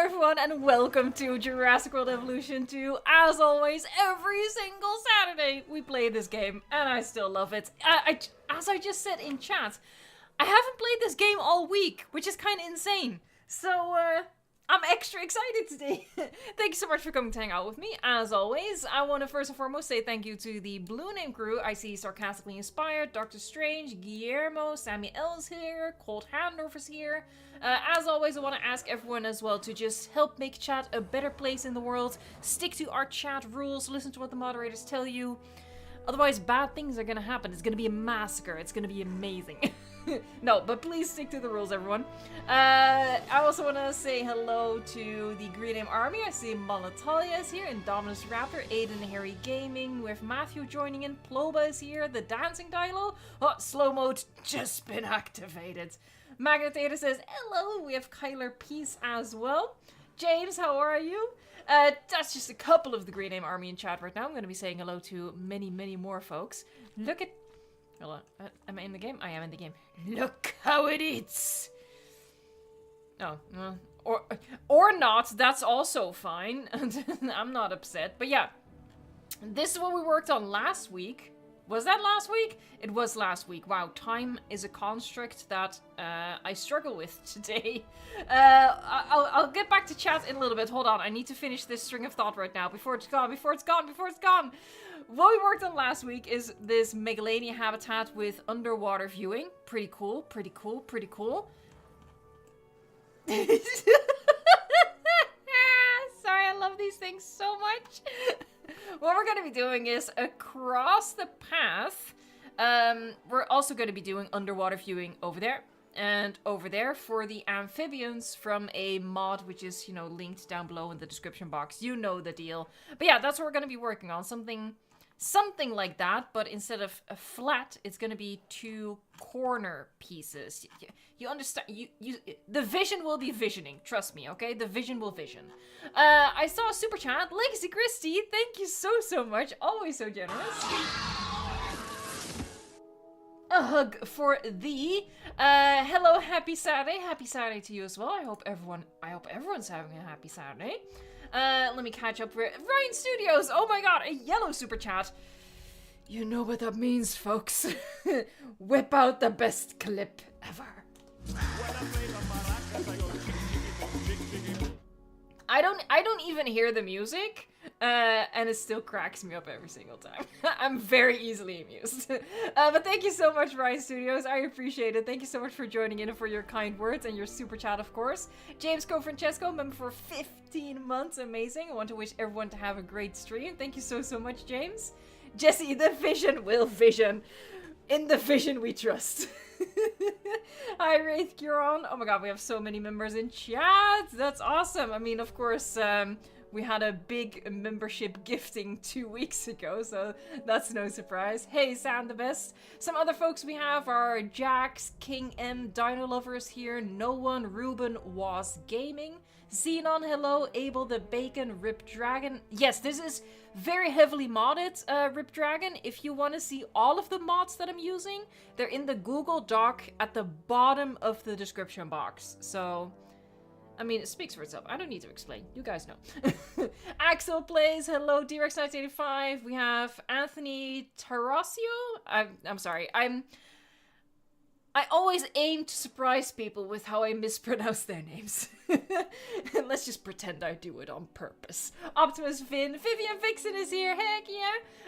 everyone, and welcome to Jurassic World Evolution 2. As always, every single Saturday we play this game, and I still love it. As I just said in chat, I haven't played this game all week, which is kind of insane. So, I'm extra excited today. Thank you so much for coming to hang out with me. As always, I want to first and foremost say thank you to the Blue Name crew. I see Sarcastically Inspired, Dr. Strange, Guillermo, Sammy L's here, Colt Handorfer's here. As always, I want to ask everyone as well to just help make chat a better place in the world. Stick to our chat rules, listen to what the moderators tell you. Otherwise, bad things are going to happen. It's going to be a massacre. It's going to be amazing. No, but please stick to the rules, everyone. I also want to say hello to the Green Name Army. I see Monatalia is here, Indominus Raptor, Aiden Harry Gaming, with Matthew joining in, Ploba is here, the Dancing Dilo. Oh, slow mode just been activated. Magnetator says hello. We have Kyler Peace as well. James, how are you? That's just a couple of the Green Name Army in chat right now. I'm going to be saying hello to many, many more folks. Look at... Hold on. Am I in the game? I am in the game. Look how it eats! Oh, or not. That's also fine. I'm not upset. But yeah, this is what we worked on last week. Was that last week? It was last week. Wow, time is a construct that I struggle with today. I'll get back to chat in a little bit. Hold on, I need to finish this string of thought right now before it's gone, before it's gone. What we worked on last week is this Megalania habitat with underwater viewing. Pretty cool. Sorry, I love these things so much. What we're going to be doing is across the path, we're also going to be doing underwater viewing over there. And over there for the amphibians from a mod, which is, you know, linked down below in the description box. You know the deal. But yeah, that's what we're going to be working on. Something like that, but instead of a flat, it's going to be two corner pieces. You understand? The vision will be visioning. Trust me, okay? The vision will vision. I saw a super chat. Legacy Christie, thank you so much. Always so generous. A hug for thee. Hello, happy Saturday. Happy Saturday to you as well. I hope everyone's having a happy Saturday. Let me catch up for Ryan Studios. Oh my god, a yellow super chat. You know what that means, folks. Whip out the best clip ever. I don't even hear the music, and it still cracks me up every single time. I'm very easily amused. But thank you so much, Ryan Studios. I appreciate it. Thank you so much for joining in and for your kind words and your super chat, of course. James Co. member for 15 months. Amazing. I want to wish everyone to have a great stream. Thank you so much, James. Jesse, the vision will vision. In the vision we trust. Hi, Wraith Curon. Oh my god, we have so many members in chat. That's awesome. I mean, of course, we had a big membership gifting 2 weeks ago, so that's no surprise. Hey, Sam the Best. Some other folks we have are Jax, King M, Dino Lovers here, No One, Ruben, Was Gaming, Xenon, hello, Abel the Bacon, Rip Dragon. Yes, this is very heavily modded, Rip Dragon. If you want to see all of the mods that I'm using, they're in the Google Doc at the bottom of the description box. So, I mean, it speaks for itself. I don't need to explain. You guys know. Axel Plays, hello, DRX1985. We have Anthony Tarasio. I'm sorry. I always aim to surprise people with how I mispronounce their names. Let's just pretend I do it on purpose. Optimus Finn, Vivian Vixen is here, heck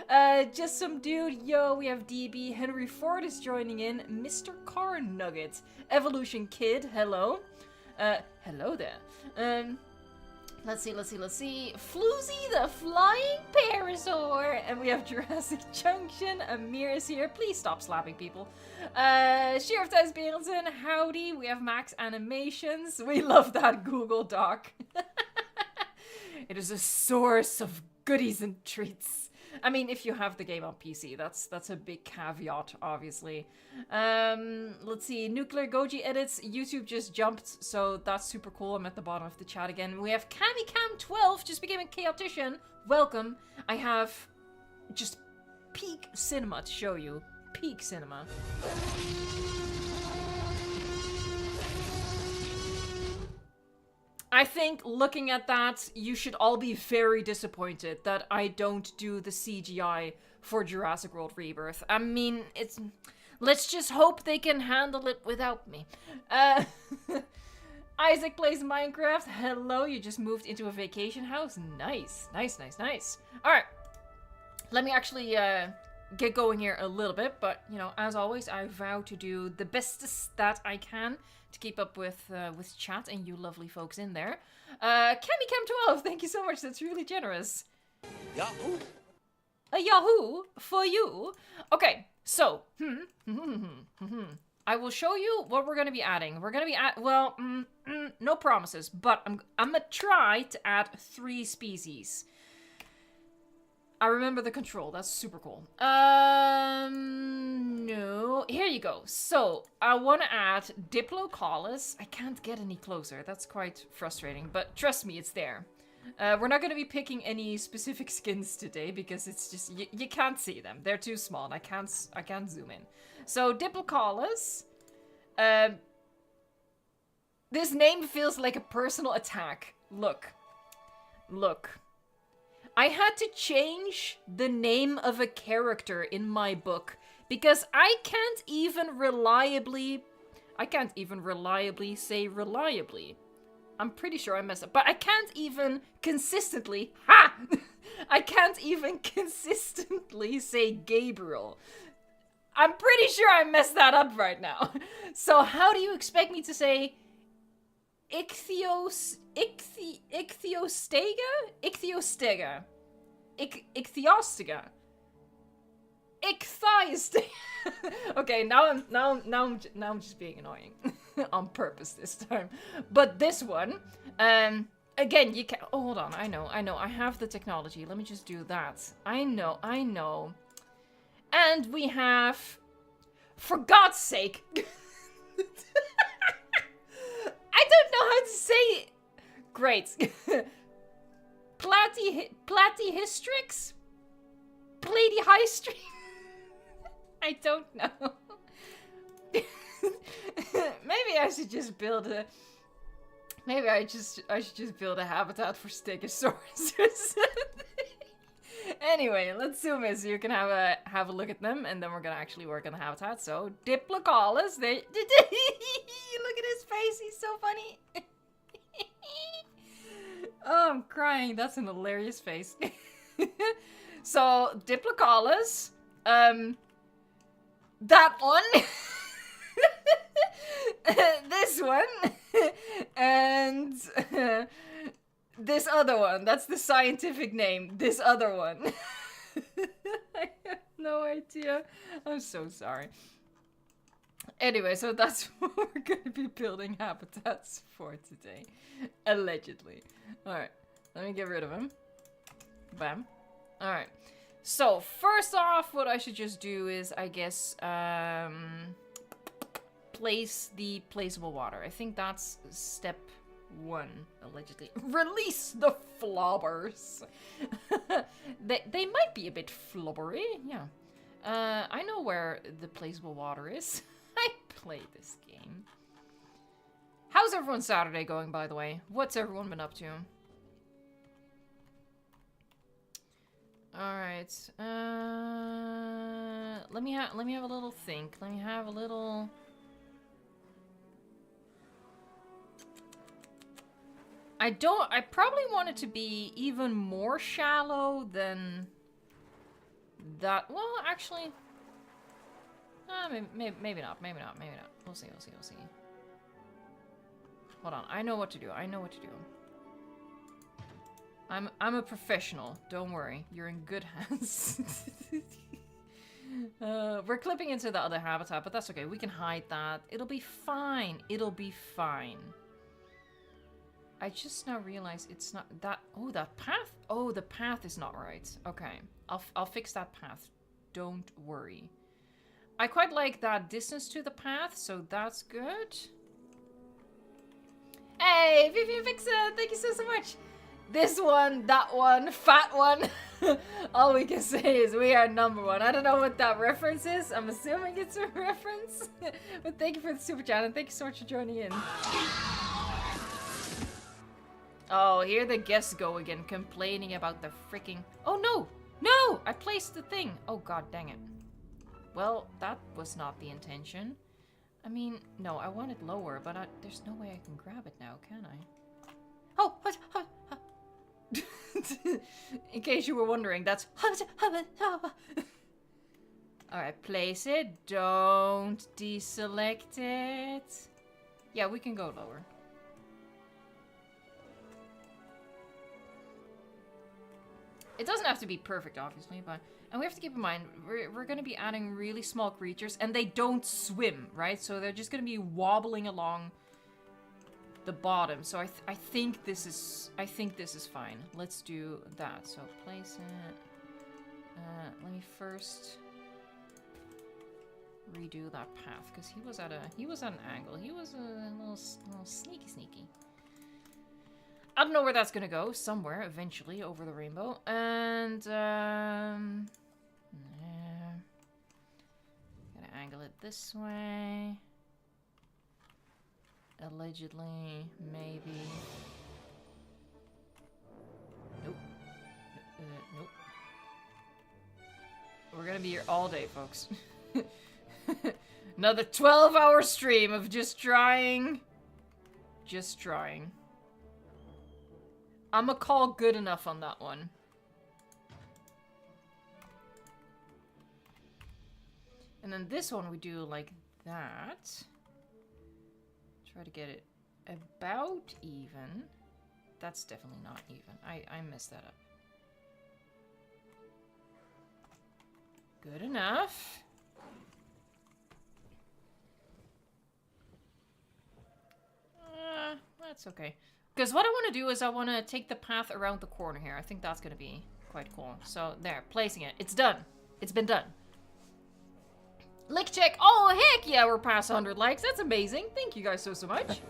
yeah. Just some dude, yo, we have DB, Henry Ford is joining in, Mr. Car Nugget, Evolution Kid, hello. Hello there. Let's see. Floozy the Flying Parasaur. And we have Jurassic Junction. Amir is here. Please stop slapping people. Sheriff Thijs Berensen. Howdy. We have Max Animations. We love that Google Doc. It is a source of goodies and treats. I mean, if you have the game on PC, that's a big caveat, obviously. Let's see, Nuclear Goji edits, YouTube just jumped, so that's super cool. I'm at the bottom of the chat again. We have CamiCam12, just became a chaotician. Welcome. I have just peak cinema to show you. Peak cinema. I think looking at that, you should all be very disappointed that I don't do the CGI for Jurassic World Rebirth. I mean, it's... Let's just hope they can handle it without me. Isaac plays Minecraft. Hello, you just moved into a vacation house. Nice. Nice, nice, nice. Alright. Let me actually get going here a little bit. But, you know, as always, I vow to do the bestest that I can to keep up with chat and you lovely folks in there. CandyCam12, thank you so much. That's really generous. Yahoo! A Yahoo for you. Okay, so I will show you what we're gonna be adding. We're gonna be no promises, but I'm gonna try to add 3 species. I remember the control. That's super cool. No. Here you go. So, I want to add Diplocallis. I can't get any closer. That's quite frustrating, but trust me, it's there. We're not going to be picking any specific skins today because it's just... You can't see them. They're too small and I can't zoom in. So, Diplocallis. This name feels like a personal attack. Look. I had to change the name of a character in my book because I can't even reliably say reliably. I'm pretty sure I messed up, but I can't even consistently, I can't even consistently say Gabriel. I'm pretty sure I messed that up right now. So how do you expect me to say Ichthyostega? Okay, now I'm just being annoying on purpose this time. But this one, again, you can. Oh, hold on. I know. I have the technology. Let me just do that. I know. And we have, for God's sake, I don't know how to say it. Great. Platyhystrix? Platyhystri? I don't know. Maybe I should just build a... Maybe I should just build a habitat for Stegosaurus or something. Anyway, let's zoom in so you can have a look at them, and then we're gonna actually work on the habitat. So, Diplocallis, look at his face, he's so funny. Oh, I'm crying. That's an hilarious face. So, Diplocallis, that one, this one, and this other one. That's the scientific name. This other one. I have no idea. I'm so sorry. Anyway, so that's what we're going to be building habitats for today. Allegedly. Alright, let me get rid of him. Bam. Alright. So, first off, what I should just do is, I guess, place the placeable water. I think that's step 1, allegedly. Release the flobbers! they might be a bit flubbery, yeah. I know where the placeable water is. I play this game. How's everyone's Saturday going, by the way? What's everyone been up to? Alright. Let me have a little think. Let me have a little... I probably want it to be even more shallow than that. Well, actually... maybe not. We'll see. Hold on. I know what to do. I'm a professional. Don't worry. You're in good hands. We're clipping into the other habitat, but that's okay. We can hide that. It'll be fine. I just now realized it's not that... Oh, that path? Oh, the path is not right. Okay. I'll fix that path. Don't worry. I quite like that distance to the path, so that's good. Hey, Vivian Vixen, thank you so much. This one, that one, fat one. All we can say is we are #1. I don't know what that reference is. I'm assuming it's a reference. But thank you for the super chat and thank you so much for joining in. Oh, here the guests go again, complaining about the freaking... Oh, no! No! I placed the thing! Oh, god dang it. Well, that was not the intention. I mean, no, I want it lower, but there's no way I can grab it now, can I? Oh! In case you were wondering, that's... Alright, place it. Don't deselect it. Yeah, we can go lower. It doesn't have to be perfect, obviously, but... And we have to keep in mind, we're going to be adding really small creatures, and they don't swim, right? So they're just going to be wobbling along the bottom. So I think this is fine. Let's do that. So place it. Let me first redo that path, because he was at an angle. He was a little sneaky. I don't know where that's gonna go. Somewhere, eventually, over the rainbow. And, gonna angle it this way. Allegedly, maybe. Nope. Nope. We're gonna be here all day, folks. Another 12-hour stream of just trying. Just trying. I'ma call good enough on that one. And then this one we do like that. Try to get it about even. That's definitely not even. I messed that up. Good enough. That's okay. Because what I want to do is I want to take the path around the corner here. I think that's going to be quite cool. So there, placing it. It's done. It's been done. Like check. Oh, heck yeah, we're past 100 likes. That's amazing. Thank you guys so much.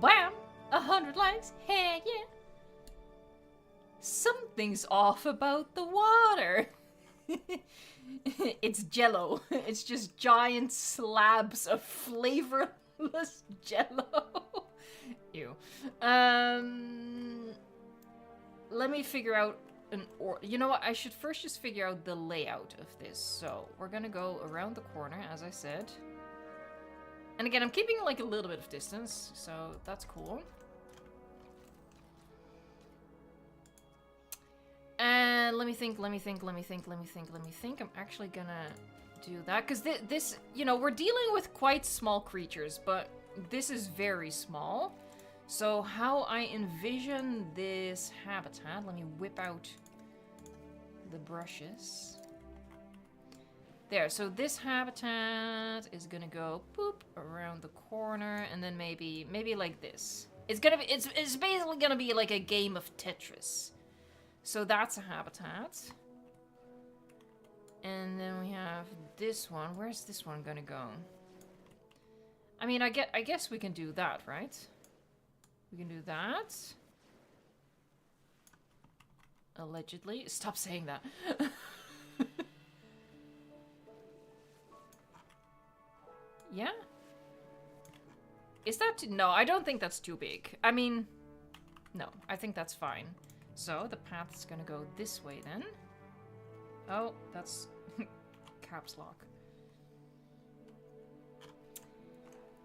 Bam! 100 likes. Heck yeah. Something's off about the water. It's jello. It's just giant slabs of flavorless jello. Ew. Let me figure out you know what? I should first just figure out the layout of this. So we're gonna go around the corner, as I said. And again, I'm keeping like a little bit of distance, so that's cool. And let me think. I'm actually gonna do that, because this, you know, we're dealing with quite small creatures, but this is very small. So how I envision this habitat, let me whip out the brushes. There, so this habitat is gonna go boop around the corner, and then maybe like this. It's basically gonna be like a game of Tetris. So that's a habitat. And then we have this one. Where's this one gonna go? I mean, I guess we can do that, right? We can do that. Allegedly. Stop saying that. Yeah? Is that... No, I don't think that's too big. I mean... No, I think that's fine. So, the path's gonna go this way then. Oh, that's... caps lock.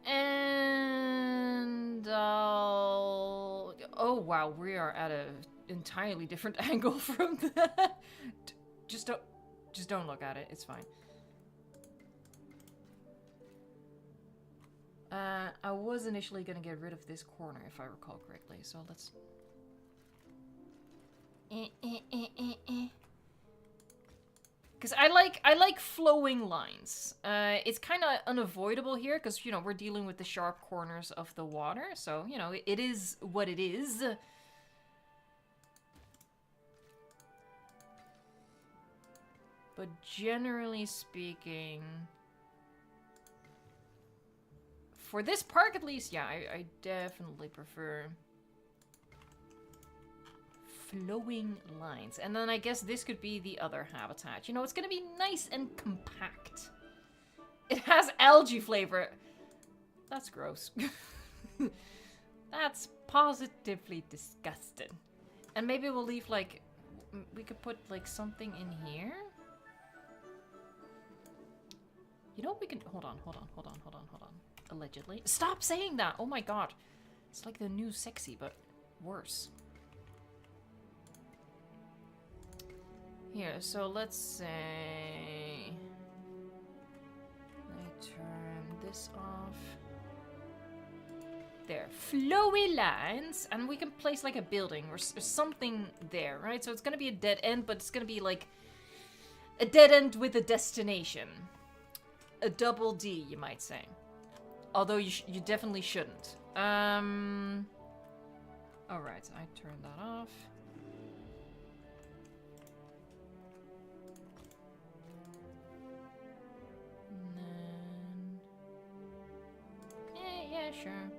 And... Oh wow, we are at an entirely different angle from that. Just don't look at it, it's fine. I was initially gonna get rid of this corner, if I recall correctly, so let's... Because I like flowing lines. It's kind of unavoidable here, because, you know, we're dealing with the sharp corners of the water, so, you know, it is what it is. But generally speaking... For this park, at least, yeah, I definitely prefer flowing lines. And then I guess this could be the other habitat. You know, it's gonna be nice and compact. It has algae flavor. That's gross. That's positively disgusting. And maybe we'll leave, like, we could put, like, something in here. You know, we can, hold on. Allegedly. Stop saying that! Oh my god. It's like the new sexy, but worse. Here, so let's say... I turn this off. There. Flowy lines, and we can place like a building or something there, right? So it's gonna be a dead end, but it's gonna be like a dead end with a destination. A double D, you might say. Although you definitely shouldn't. Alright, I turned that off. And then... yeah, sure.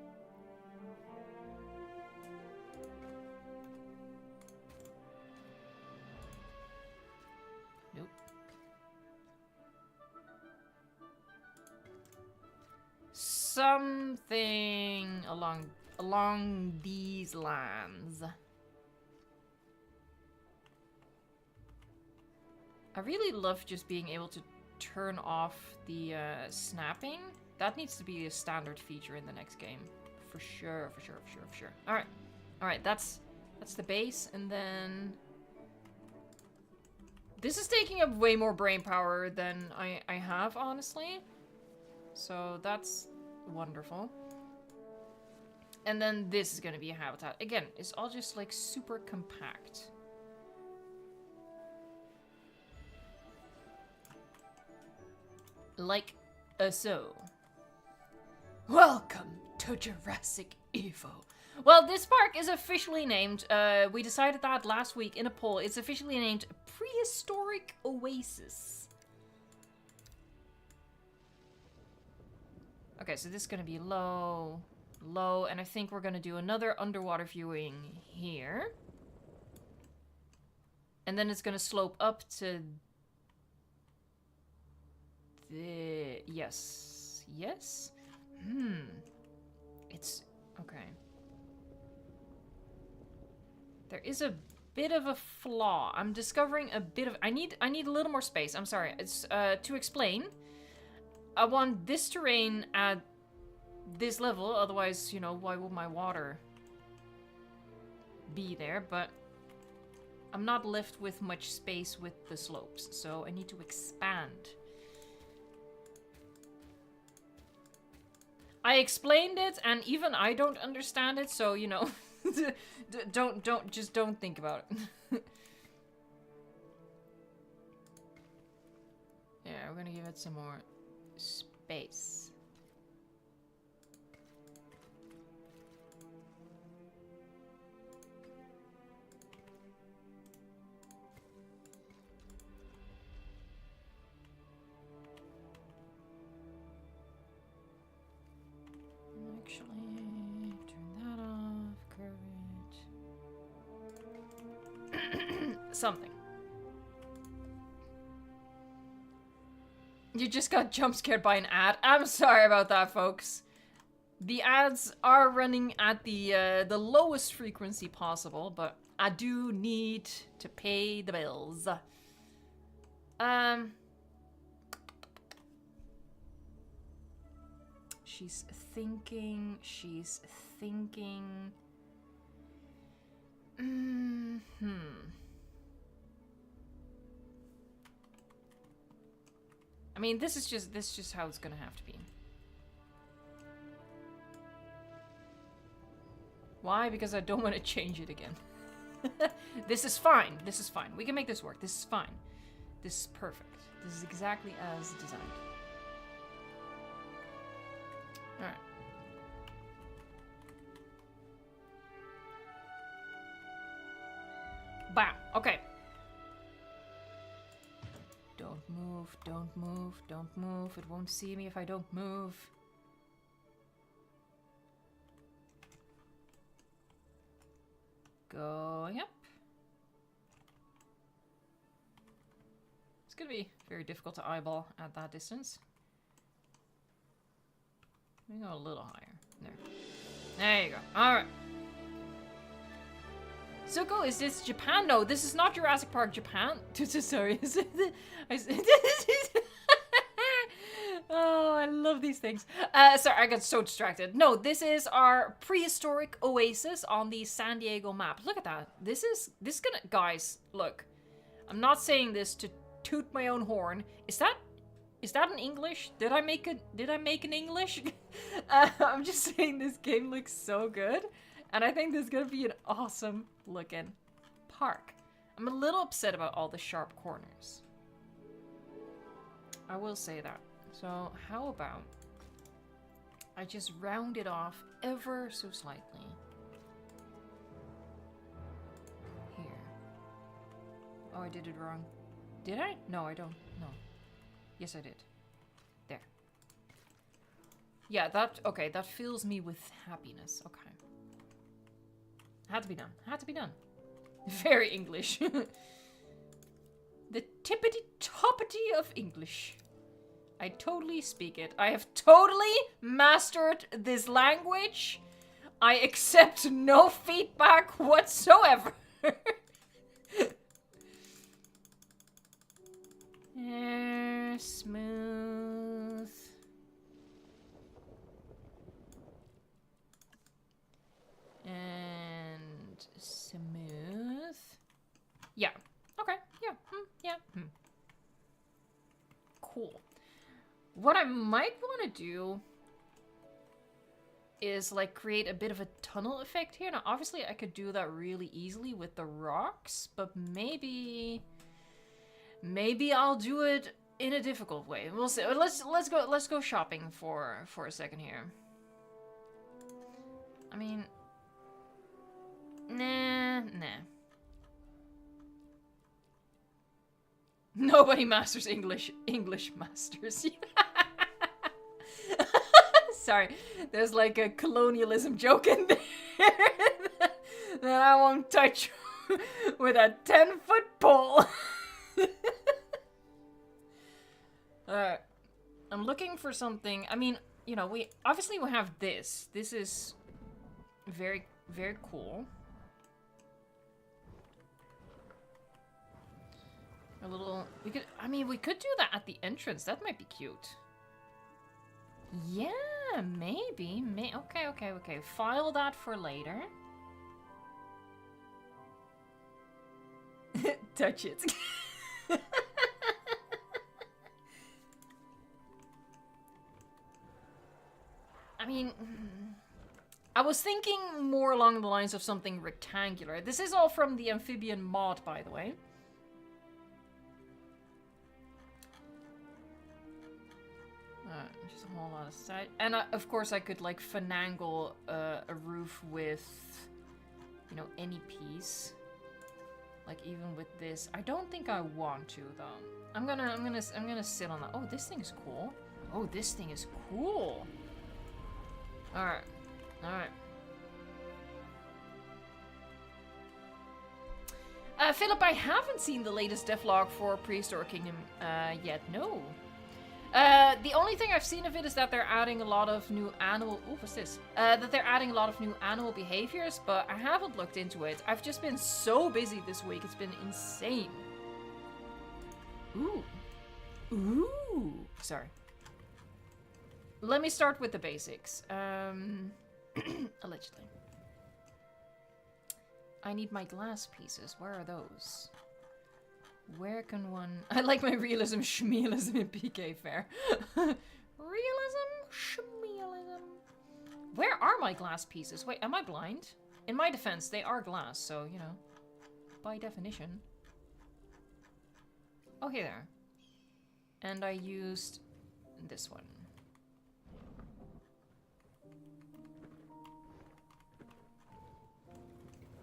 Nope. Something along these lines. I really love just being able to turn off the snapping. That needs to be a standard feature in the next game. For sure. Alright, that's the base, and then... This is taking up way more brain power than I have, honestly. So that's wonderful. And then this is gonna be a habitat. Again, it's all just like super compact. Like so. Welcome to Jurassic Evo. Well, this park is officially named, we decided that last week in a poll, it's officially named Prehistoric Oasis. Okay, so this is gonna be low, and I think we're gonna do another underwater viewing here. And then it's gonna slope up to the... Yes. It's... okay. There is a bit of a flaw. I'm discovering a bit of... I need a little more space. I'm sorry. It's, to explain. I want this terrain at this level. Otherwise, you know, why would my water be there? But I'm not left with much space with the slopes. So I need to expand. I explained it, and even I don't understand it, so, you know, don't think about it. Yeah, we're gonna give it some more space. Actually, turn that off, curve it. Something. You just got jump scared by an ad. I'm sorry about that, folks. The ads are running at the lowest frequency possible, but I do need to pay the bills. She's thinking. I mean, this is just how it's gonna have to be. Why? Because I don't want to change it again. This is fine. We can make this work. This is fine. This is perfect. This is exactly as designed. Alright. Bam. Okay. Don't move, don't move, don't move. It won't see me if I don't move. Going up. It's gonna be very difficult to eyeball at that distance. We go a little higher. There. There you go. Alright. Zuko, is this Japan? No, this is not Jurassic Park Japan. Sorry. Oh, I love these things. Sorry, I got so distracted. No, this is our Prehistoric Oasis on the San Diego map. Look at that. This is gonna... Guys, look. I'm not saying this to toot my own horn. Is that in English? Did I make an English? I'm just saying this game looks so good. And I think this is gonna be an awesome looking park. I'm a little upset about all the sharp corners. I will say that. So how about I just round it off ever so slightly. Here. Oh, I did it wrong. Did I? No, I don't. No. Yes, I did. There. Yeah, okay, that fills me with happiness. Okay. Had to be done. Had to be done. Very English. The tippity-toppity of English. I totally speak it. I have totally mastered this language. I accept no feedback whatsoever. Smooth. And smooth. Yeah. Okay. Yeah. Yeah. Cool. What I might want to do is like create a bit of a tunnel effect here. Now, obviously, I could do that really easily with the rocks, but maybe I'll do it in a difficult way. We'll see. Let's go shopping for a second here. I mean, nah. Nobody masters English. English masters. Sorry, there's like a colonialism joke in there that I won't touch with a 10-foot pole. Alright. I'm looking for something. I mean, you know, we have this. This is very, very cool. A little... we could do that at the entrance. That might be cute. Yeah, maybe. Okay. File that for later. Touch it. I mean... I was thinking more along the lines of something rectangular. This is all from the Amphibian mod, by the way. Just a whole lot of side. And of course I could like finagle a roof with, you know, any piece. Like even with this. I don't think I want to though. I'm gonna sit on that. Oh, this thing is cool. Oh, this thing is cool. Alright. Philip, I haven't seen the latest devlog for Prehistoric Kingdom yet. No. The only thing I've seen of it is that they're adding a lot of new animal... Oh, what's this? That they're adding a lot of new animal behaviors, but I haven't looked into it. I've just been so busy this week. It's been insane. Ooh. Sorry. Let me start with the basics. Allegedly. I need my glass pieces. Where are those? Where can one... I like my realism, schmealism in PK Fair. Realism, schmealism. Where are my glass pieces? Wait, am I blind? In my defense, they are glass, so, you know, by definition. Oh, here they are. And I used this one.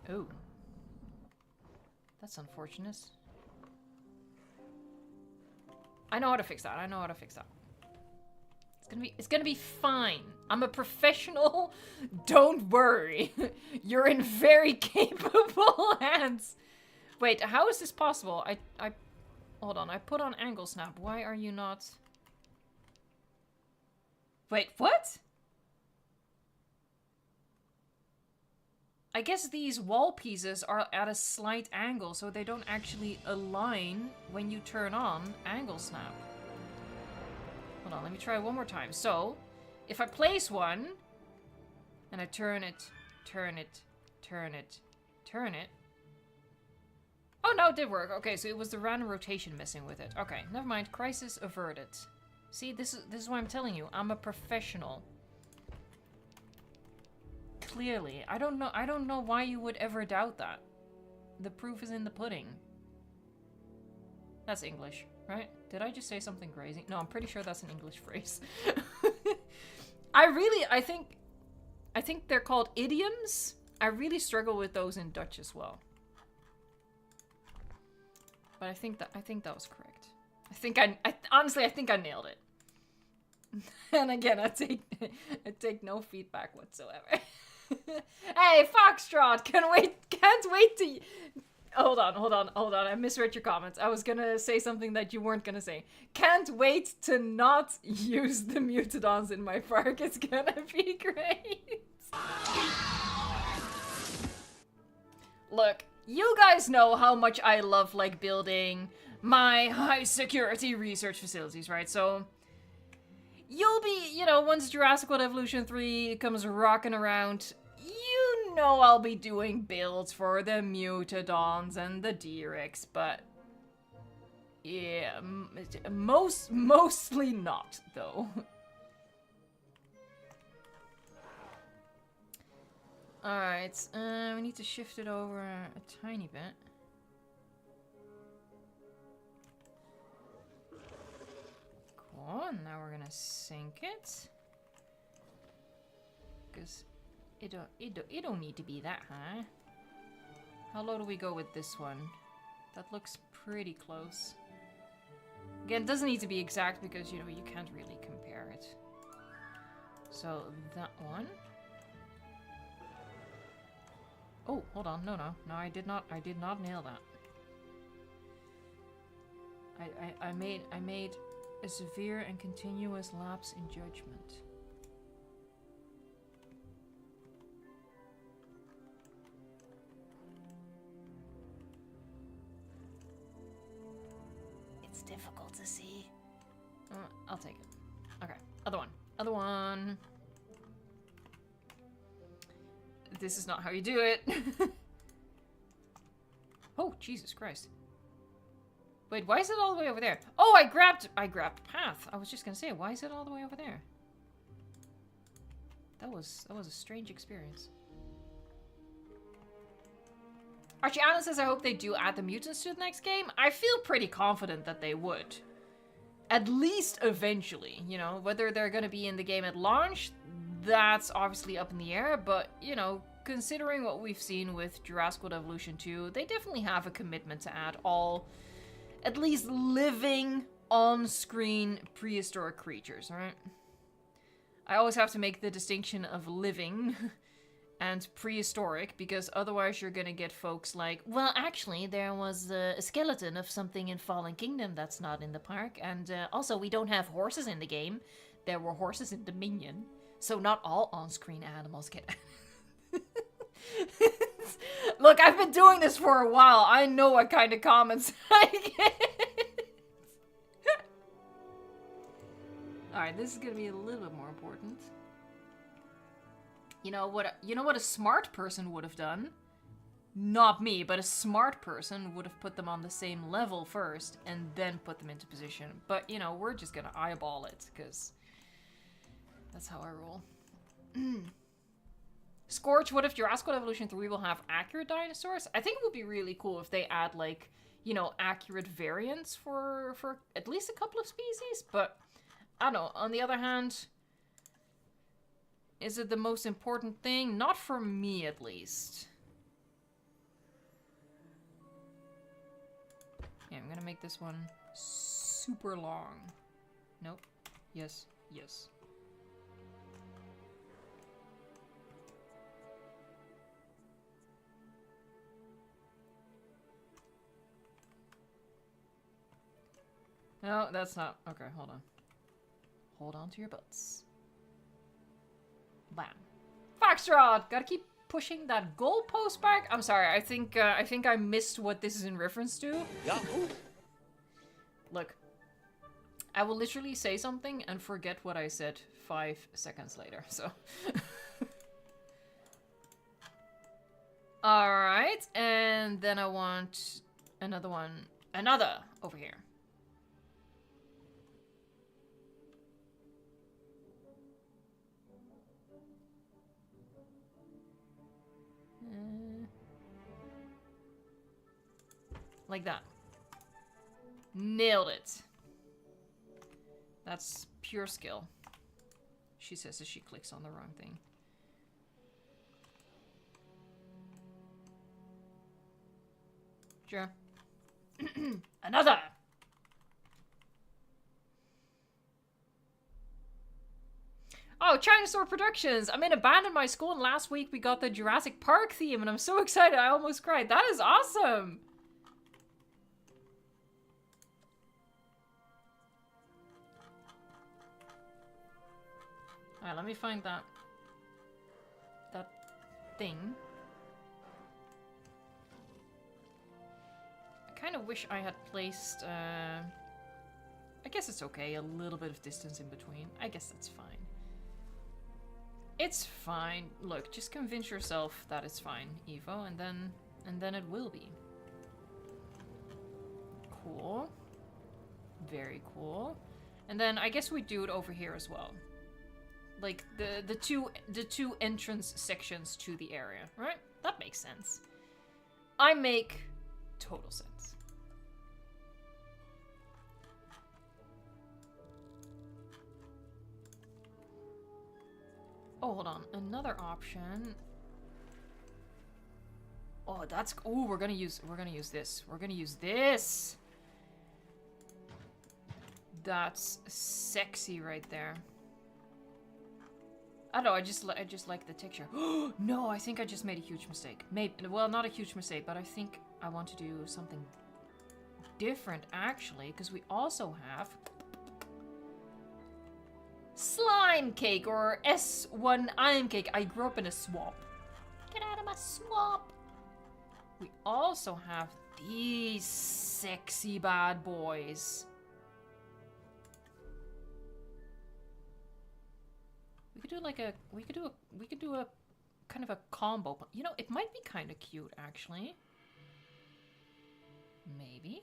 Oh. That's unfortunate. I know how to fix that. It's gonna be fine. I'm a professional. Don't worry. You're in very capable hands. Wait, how is this possible? Hold on. I put on angle snap. Why are you not... Wait, what? I guess these wall pieces are at a slight angle, so they don't actually align when you turn on angle snap. Hold on, let me try one more time. So, if I place one, and I turn it, turn it, turn it, turn it. Oh no, it did work. Okay, so it was the random rotation messing with it. Okay, never mind. Crisis averted. See, this is what I'm telling you. I'm a professional. Clearly. I don't know why you would ever doubt that. The proof is in the pudding. That's English, right? Did I just say something crazy? No, I'm pretty sure that's an English phrase. I think they're called idioms. I really struggle with those in Dutch as well. But I think that was correct. Honestly, I think I nailed it. And again, I take no feedback whatsoever. Hey, Foxtrot, can't wait to... Hold on. I misread your comments. I was gonna say something that you weren't gonna say. Can't wait to not use the Mutodons in my park. It's gonna be great. Look, you guys know how much I love, like, building my high security research facilities, right? So, you'll be, you know, once Jurassic World Evolution 3 comes rocking around, you know I'll be doing builds for the Mutodons and the D-Rex, but yeah, mostly not, though. Alright, we need to shift it over a tiny bit. Cool, now we're gonna sink it. Because it don't need to be that high. How low do we go with this one? That looks pretty close. Again, it doesn't need to be exact because, you know, you can't really compare it. So, that one. Oh, hold on. No, I did not nail that. I made a severe and continuous lapse in judgment. It's difficult to see. I'll take it. Okay, other one. This is not how you do it. Oh, Jesus Christ. Wait, why is it all the way over there? Oh, I grabbed path. I was just gonna say, why is it all the way over there? That was a strange experience. Archie Allen says, I hope they do add the mutants to the next game. I feel pretty confident that they would. At least eventually, you know, whether they're gonna be in the game at launch, that's obviously up in the air, but, you know, considering what we've seen with Jurassic World Evolution 2, they definitely have a commitment to add all, at least living, on-screen prehistoric creatures, right? I always have to make the distinction of living and prehistoric, because otherwise you're gonna get folks like, well, actually, there was a skeleton of something in Fallen Kingdom that's not in the park, and also we don't have horses in the game. There were horses in Dominion. So not all on-screen animals get... Look, I've been doing this for a while. I know what kind of comments I get. Alright, this is gonna be a little bit more important. You know what a smart person would have done? Not me, but a smart person would have put them on the same level first and then put them into position. But, you know, we're just gonna eyeball it, because... that's how I roll. Scorch, what if Jurassic World Evolution 3 will have accurate dinosaurs? I think it would be really cool if they add, like, you know, accurate variants for at least a couple of species, but I don't know. On the other hand, is it the most important thing? Not for me, at least. Yeah, I'm gonna make this one super long. Nope. Yes. Yes. No, that's not... okay, hold on. Hold on to your butts. Bam. Foxtrot! Gotta keep pushing that goalpost back. I'm sorry. I think I missed what this is in reference to. Yahoo! Look, I will literally say something and forget what I said 5 seconds later. So. All right, and then I want another one. Another over here. Like that. Nailed it. That's pure skill. She says as she clicks on the wrong thing. Sure. Another! Oh, Chinosaur Productions! I'm in Abandoned My School, and last week we got the Jurassic Park theme, and I'm so excited I almost cried. That is awesome! Alright, let me find that thing. I kind of wish I had placed, I guess it's okay, a little bit of distance in between. I guess that's fine. It's fine. Look, just convince yourself that it's fine, Evo, and then it will be. Cool. Very cool. And then I guess we do it over here as well. Like the two entrance sections to the area, right? That makes sense. I make total sense. Oh, hold on. Another option. Oh, that's... Oh, we're gonna use this. We're gonna use this. That's sexy right there. I don't know, I just like the texture. No, I think I just made a huge mistake. Maybe, well, not a huge mistake, but I think I want to do something different, actually, because we also have slime cake, or S1 iron cake. I grew up in a swamp. Get out of my swamp. We also have these sexy bad boys. We could do a kind of a combo. You know, it might be kind of cute, actually. Maybe.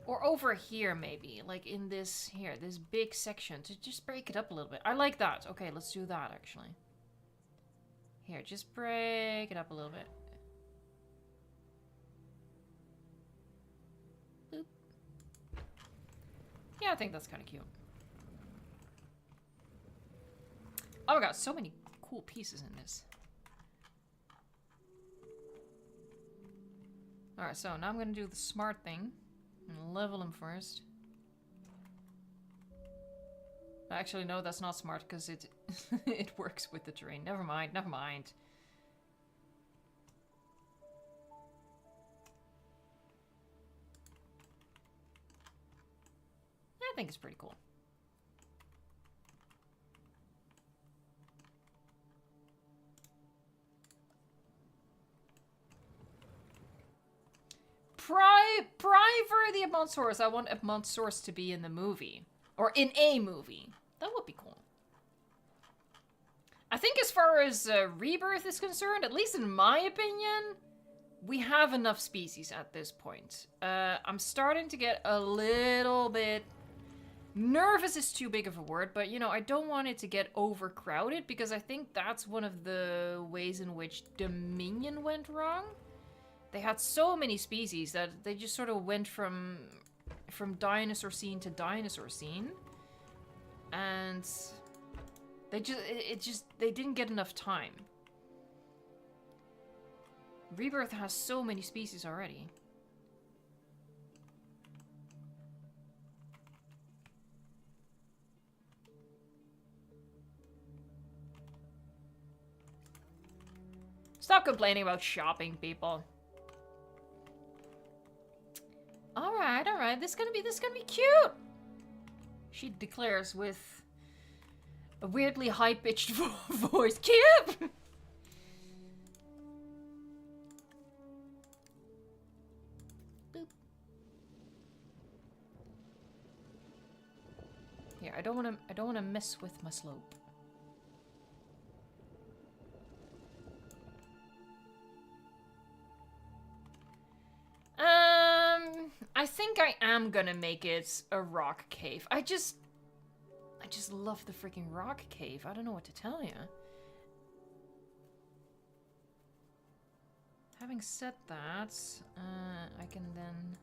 Or over here, maybe. Like in this big section, to just break it up a little bit. I like that. Okay, let's do that, actually. Here, just break it up a little bit. Boop. Yeah, I think that's kind of cute. Oh my god, so many cool pieces in this. Alright, so now I'm gonna do the smart thing. And level them first. Actually, no, that's not smart, because it it works with the terrain. Never mind, never mind. I think it's pretty cool. The Monsource. I want a Monsource to be in the movie. Or in a movie. That would be cool. I think as far as Rebirth is concerned, at least in my opinion, we have enough species at this point. I'm starting to get a little bit... Nervous is too big of a word, but you know, I don't want it to get overcrowded, because I think that's one of the ways in which Dominion went wrong. They had so many species that they just sort of went from dinosaur scene to dinosaur scene, and they didn't get enough time. Rebirth has so many species already. Stop complaining about shopping, people. Alright, alright. This is gonna be cute! She declares with A weirdly high-pitched voice. Kip! Boop. Here, I don't wanna mess with my slope. I think I am gonna make it a rock cave. I just love the freaking rock cave. I don't know what to tell you. Having said that, I can then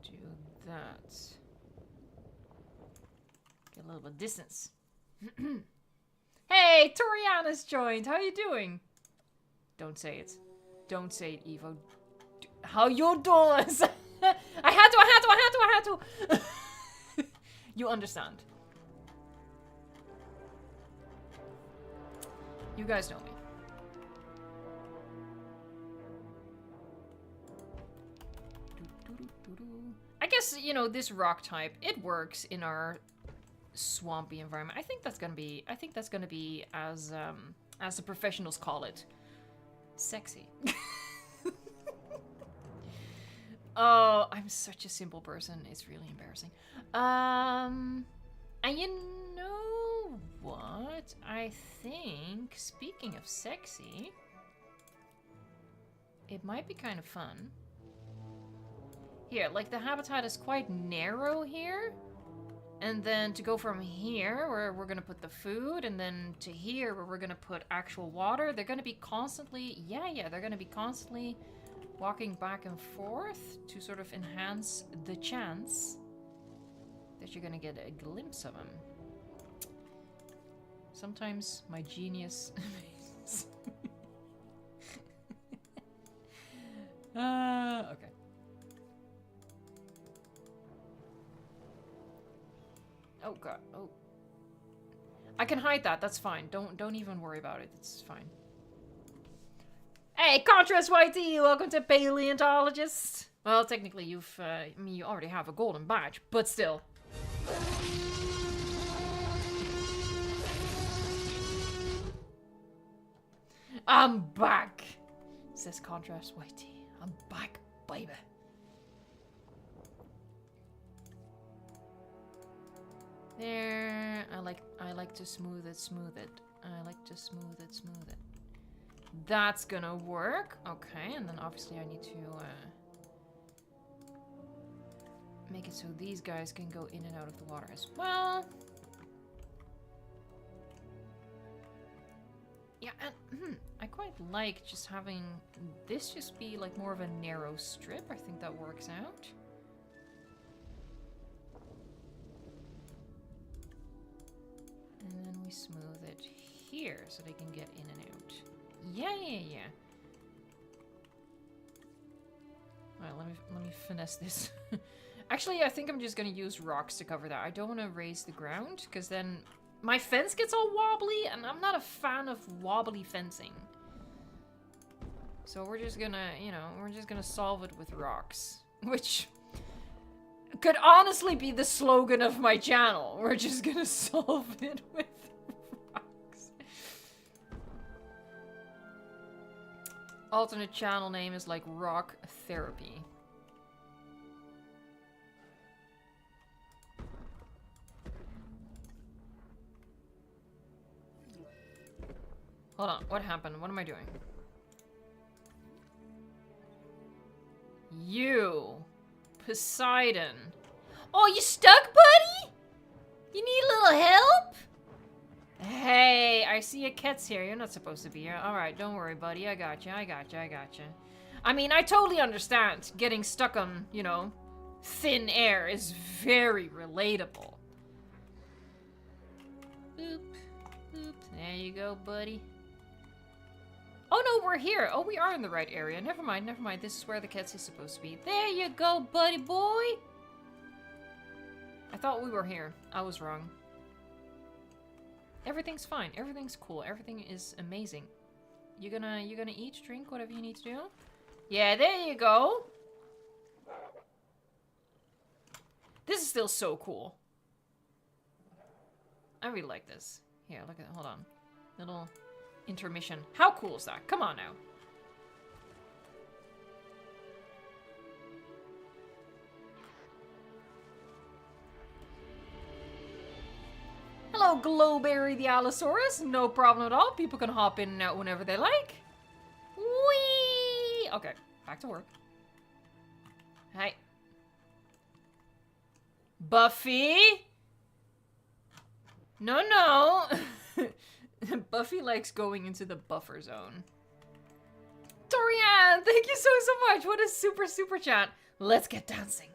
do that. Get a little bit of distance. Hey, Toriana's joined. How you doing? Don't say it. Don't say it, Evo. How you doing? I had to. You understand. You guys know me. I guess, you know, this rock type, it works in our swampy environment. I think that's gonna be as the professionals call it, sexy. Oh, I'm such a simple person. It's really embarrassing. And you know what? I think, speaking of sexy, it might be kind of fun. Here, like the habitat is quite narrow here. And then to go from here, where we're gonna put the food, and then to here, where we're gonna put actual water, they're gonna be constantly, they're gonna be constantly walking back and forth to sort of enhance the chance that you're gonna get a glimpse of them. Sometimes my genius amazes. Okay. Oh god. Oh. I can hide that. That's fine. Don't even worry about it. It's fine. Hey, Contrast YT, welcome to Paleontologist. Well, technically you already have a golden badge, but still. I'm back, says Contrast YT. I'm back, baby. There, I like to smooth it. I like to smooth it. That's gonna work. Okay, and then obviously I need to make it so these guys can go in and out of the water as well. Yeah, and I quite like just having this just be like more of a narrow strip. I think that works out. And then we smooth it here so they can get in and out. Yeah. Alright, let me finesse this. Actually, I think I'm just gonna use rocks to cover that. I don't want to raise the ground, because then my fence gets all wobbly, and I'm not a fan of wobbly fencing. So we're just gonna, we're just gonna solve it with rocks. Which could honestly be the slogan of my channel. We're just gonna solve it with rocks. Alternate channel name is like Rock Therapy. Hold on, what happened? What am I doing? You, Poseidon. Oh, you stuck, buddy? You need a little help? Hey, I see a cat's here. You're not supposed to be here. Alright, don't worry, buddy. I got you. I mean, I totally understand. Getting stuck on, thin air is very relatable. Boop, boop. There you go, buddy. Oh no, we're here. Oh, we are in the right area. Never mind. This is where the cats is supposed to be. There you go, buddy boy. I thought we were here. I was wrong. Everything's fine. Everything's cool. Everything is amazing. You gonna eat, drink, whatever you need to do? Yeah, there you go. This still so cool. I really like this. Here, look at, hold on. Little intermission. How cool is that? Come on now. Hello, Glowberry the Allosaurus. No problem at all. People can hop in and out whenever they like. Whee! Okay, back to work. Hi. Buffy? No, no. Buffy likes going into the buffer zone. Torian, thank you so much. What a super chat. Let's get dancing.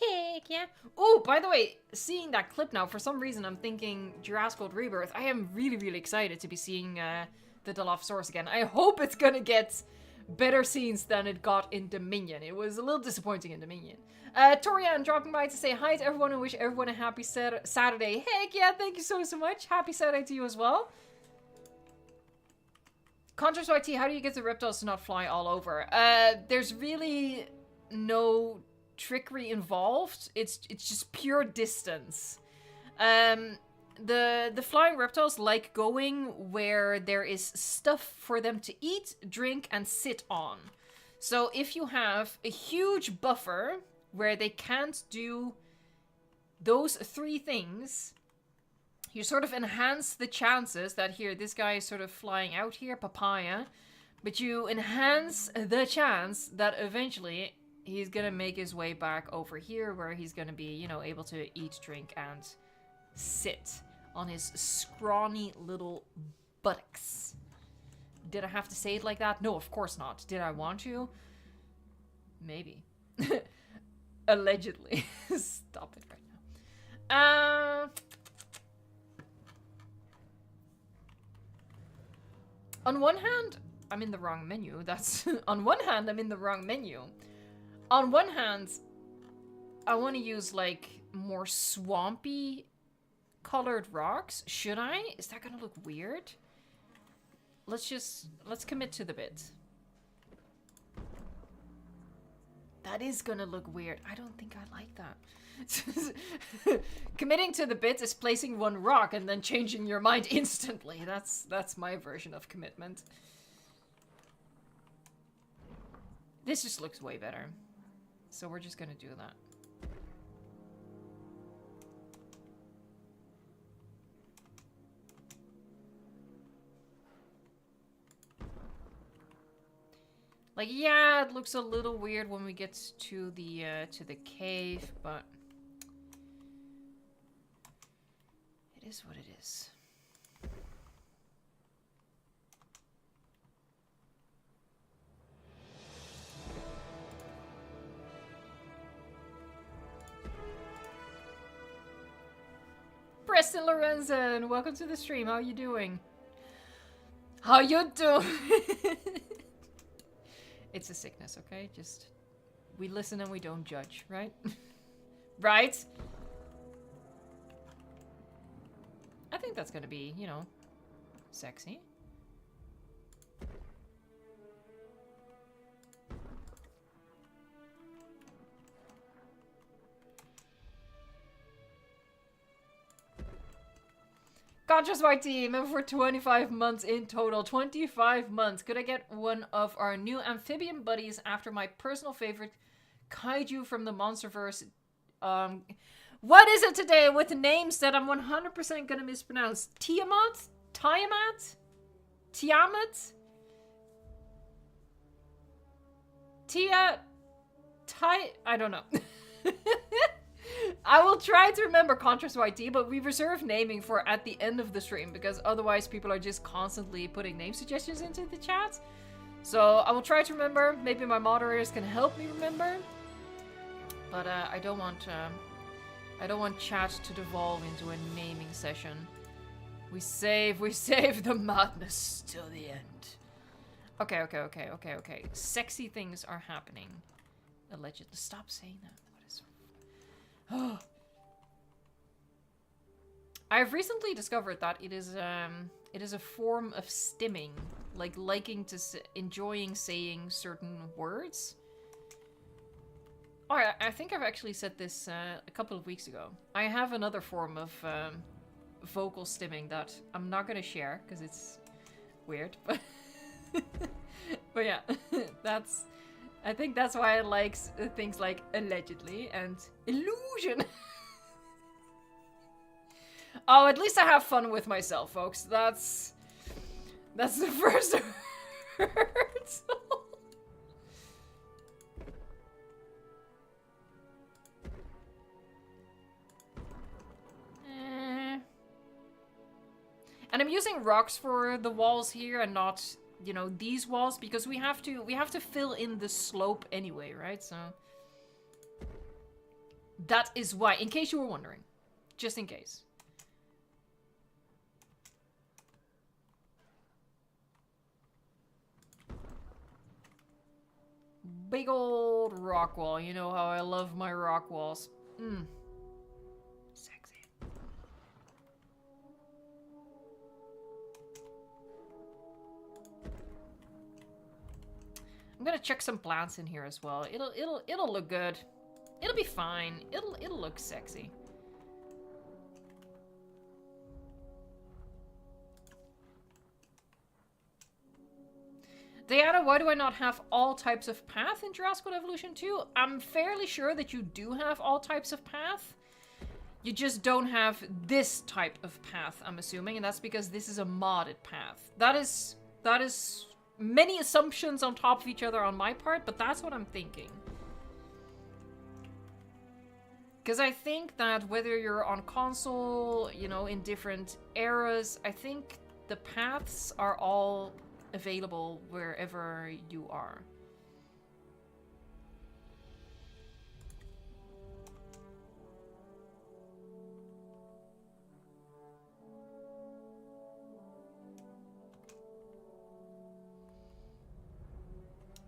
Heck yeah. Oh, by the way, seeing that clip now, for some reason I'm thinking Jurassic World Rebirth. I am really excited to be seeing the Dilophosaurus again. I hope it's gonna get better scenes than it got in Dominion. It was a little disappointing in Dominion. Torian dropping by to say hi to everyone and wish everyone a happy Saturday. Heck yeah, thank you so much. Happy Saturday to you as well. Contrast YT, how do you get the reptiles to not fly all over? There's really no trickery involved. It's just pure distance. The flying reptiles like going where there is stuff for them to eat, drink, and sit on. So if you have a huge buffer where they can't do those three things, you sort of enhance the chances that here, this guy is sort of flying out here, papaya, but you enhance the chance that eventually he's gonna make his way back over here where he's gonna be, you know, able to eat, drink, and sit on his scrawny little buttocks. Did I have to say it like that? No, of course not. Did I want to? Maybe. Allegedly. Stop it right now. On one hand, I'm in the wrong menu. That's... On one hand, I'm in the wrong menu. On one hand, I want to use, like, more swampy colored rocks. Should I? Is that gonna look weird? Let's commit to the bit. That is gonna look weird. I don't think I like that. Committing to the bit is placing one rock and then changing your mind instantly. That's my version of commitment. This just looks way better. So we're just gonna do that. Like, yeah, it looks a little weird when we get to the cave, but it is what it is. Preston Lorenzen, welcome to the stream. How you doing? How you doing? It's a sickness, okay? Just, we listen and we don't judge, right? Right? I think that's gonna be, you know, sexy. Conscious my team, and for 25 months in total. 25 months. Could I get one of our new amphibian buddies after my personal favorite kaiju from the Monsterverse? What is it today with names that I'm 100% gonna mispronounce? Tiamat? Tiamat? Tiamat? I don't know. I will try to remember Contrast YT, but we reserve naming for at the end of the stream, because otherwise people are just constantly putting name suggestions into the chat. So I will try to remember. Maybe my moderators can help me remember. But I don't want chat to devolve into a naming session. We save the madness till the end. Okay. Sexy things are happening. Allegedly. Stop saying that. I've recently discovered that it is a form of stimming, like liking to enjoying saying certain words. Oh, I think I've actually said this a couple of weeks ago. I have another form of vocal stimming that I'm not gonna share because it's weird, but but yeah, that's. I think that's why I like things like allegedly and illusion. Oh, at least I have fun with myself, folks. That's the first hurdle. And I'm using rocks for the walls here and not, you know, these walls because we have to fill in the slope anyway, right? So that is why, in case you were wondering, just in case. Big old rock wall. You know how I love my rock walls. Sexy. I'm gonna check some plants in here as well. It'll look good. It'll be fine. It'll look sexy. Diana, why do I not have all types of path in Jurassic World Evolution 2? I'm fairly sure that you do have all types of path. You just don't have this type of path, I'm assuming, and that's because this is a modded path. That is many assumptions on top of each other on my part, but that's what I'm thinking. Because I think that whether you're on console, you know, in different eras, I think the paths are all available wherever you are.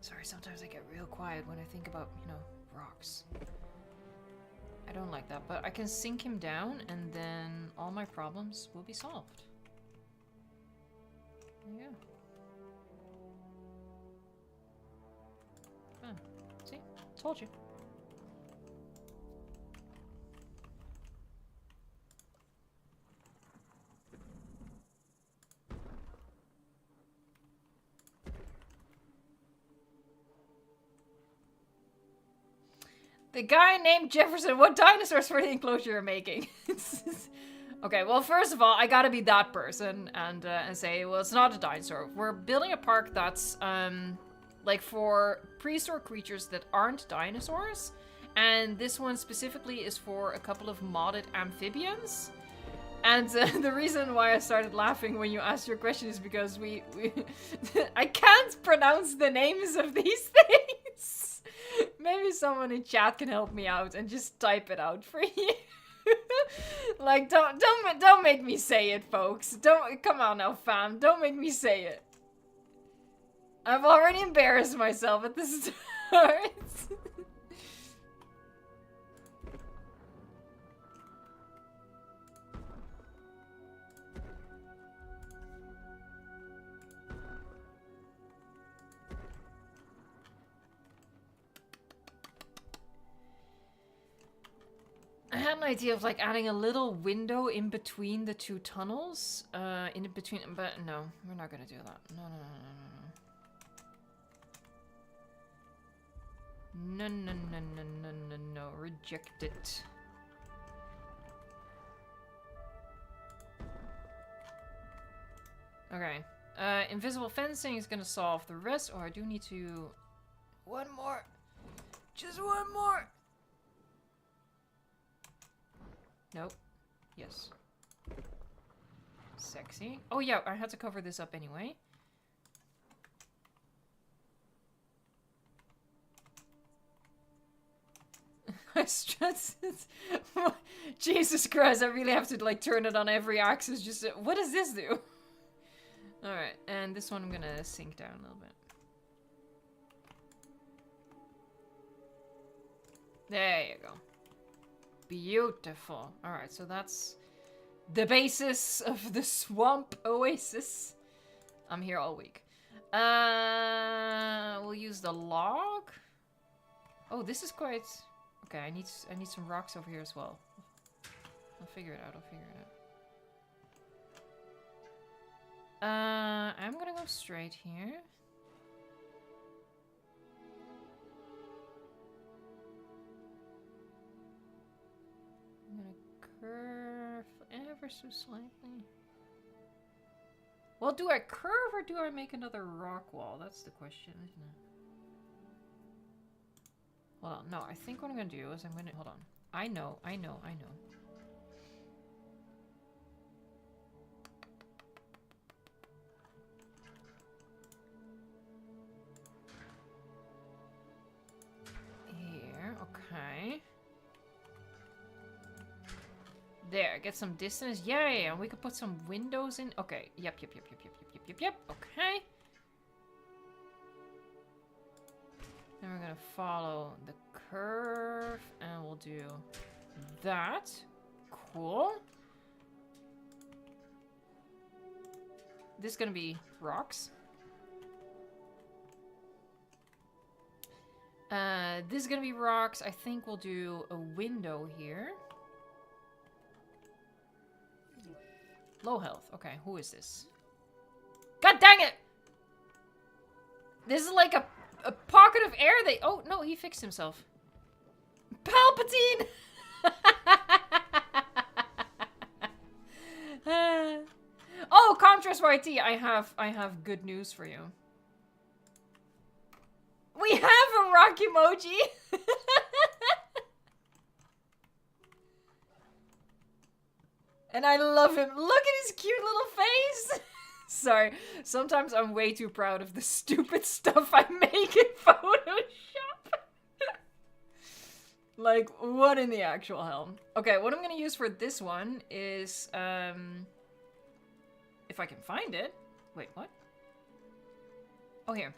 Sorry, sometimes I get real quiet when I think about, you know, rocks. I don't like that, but I can sink him down and then all my problems will be solved. There you go. Fun. See? Told you. The guy named Jefferson, what dinosaurs for the enclosure you're making? Okay, well, first of all, I gotta be that person and say, well, it's not a dinosaur. We're building a park that's, like, for prehistoric creatures that aren't dinosaurs. And this one specifically is for a couple of modded amphibians. And the reason why I started laughing when you asked your question is because we I can't pronounce the names of these things. Maybe someone in chat can help me out and just type it out for you. Like, don't make me say it, folks. Don't, come on now, fam. Don't make me say it. I've already embarrassed myself at the start. I had an idea of like adding a little window in between the two tunnels, in between, but no, we're not gonna do that. No. No, reject it. Okay, invisible fencing is gonna solve the rest, or I do need to... One more! Just one more! Nope. Yes. Sexy. Oh yeah, I had to cover this up anyway. I stress it. Jesus Christ, I really have to like turn it on every axis just to, what does this do? Alright, and this one I'm gonna sink down a little bit. There you go. Beautiful. Alright, so that's the basis of the swamp oasis. I'm here all week. We'll use the log. Oh, this is quite... Okay, I need some rocks over here as well. I'll figure it out, I'm gonna go straight here. I'm gonna curve ever so slightly. Well, do I curve or do I make another rock wall? That's the question, isn't it? Hold on, no, I think what I'm gonna do is I'm gonna... Hold on. I know. Here, okay. There, get some distance. Yeah, we could put some windows in. Okay, yep. Okay. Then we're gonna follow the curve, and we'll do that. Cool. This is gonna be rocks. This is gonna be rocks. I think we'll do a window here. Low health. Okay, who is this? God dang it! This is like a pocket of air. Oh, no, he fixed himself. Palpatine! Oh, Contrast YT, I have good news for you. We have a rock emoji! And I love him. Look at his cute little face! Sorry, sometimes I'm way too proud of the stupid stuff I make in Photoshop. Like, what in the actual hell? Okay, what I'm gonna use for this one is, if I can find it. Wait, what? Oh, here.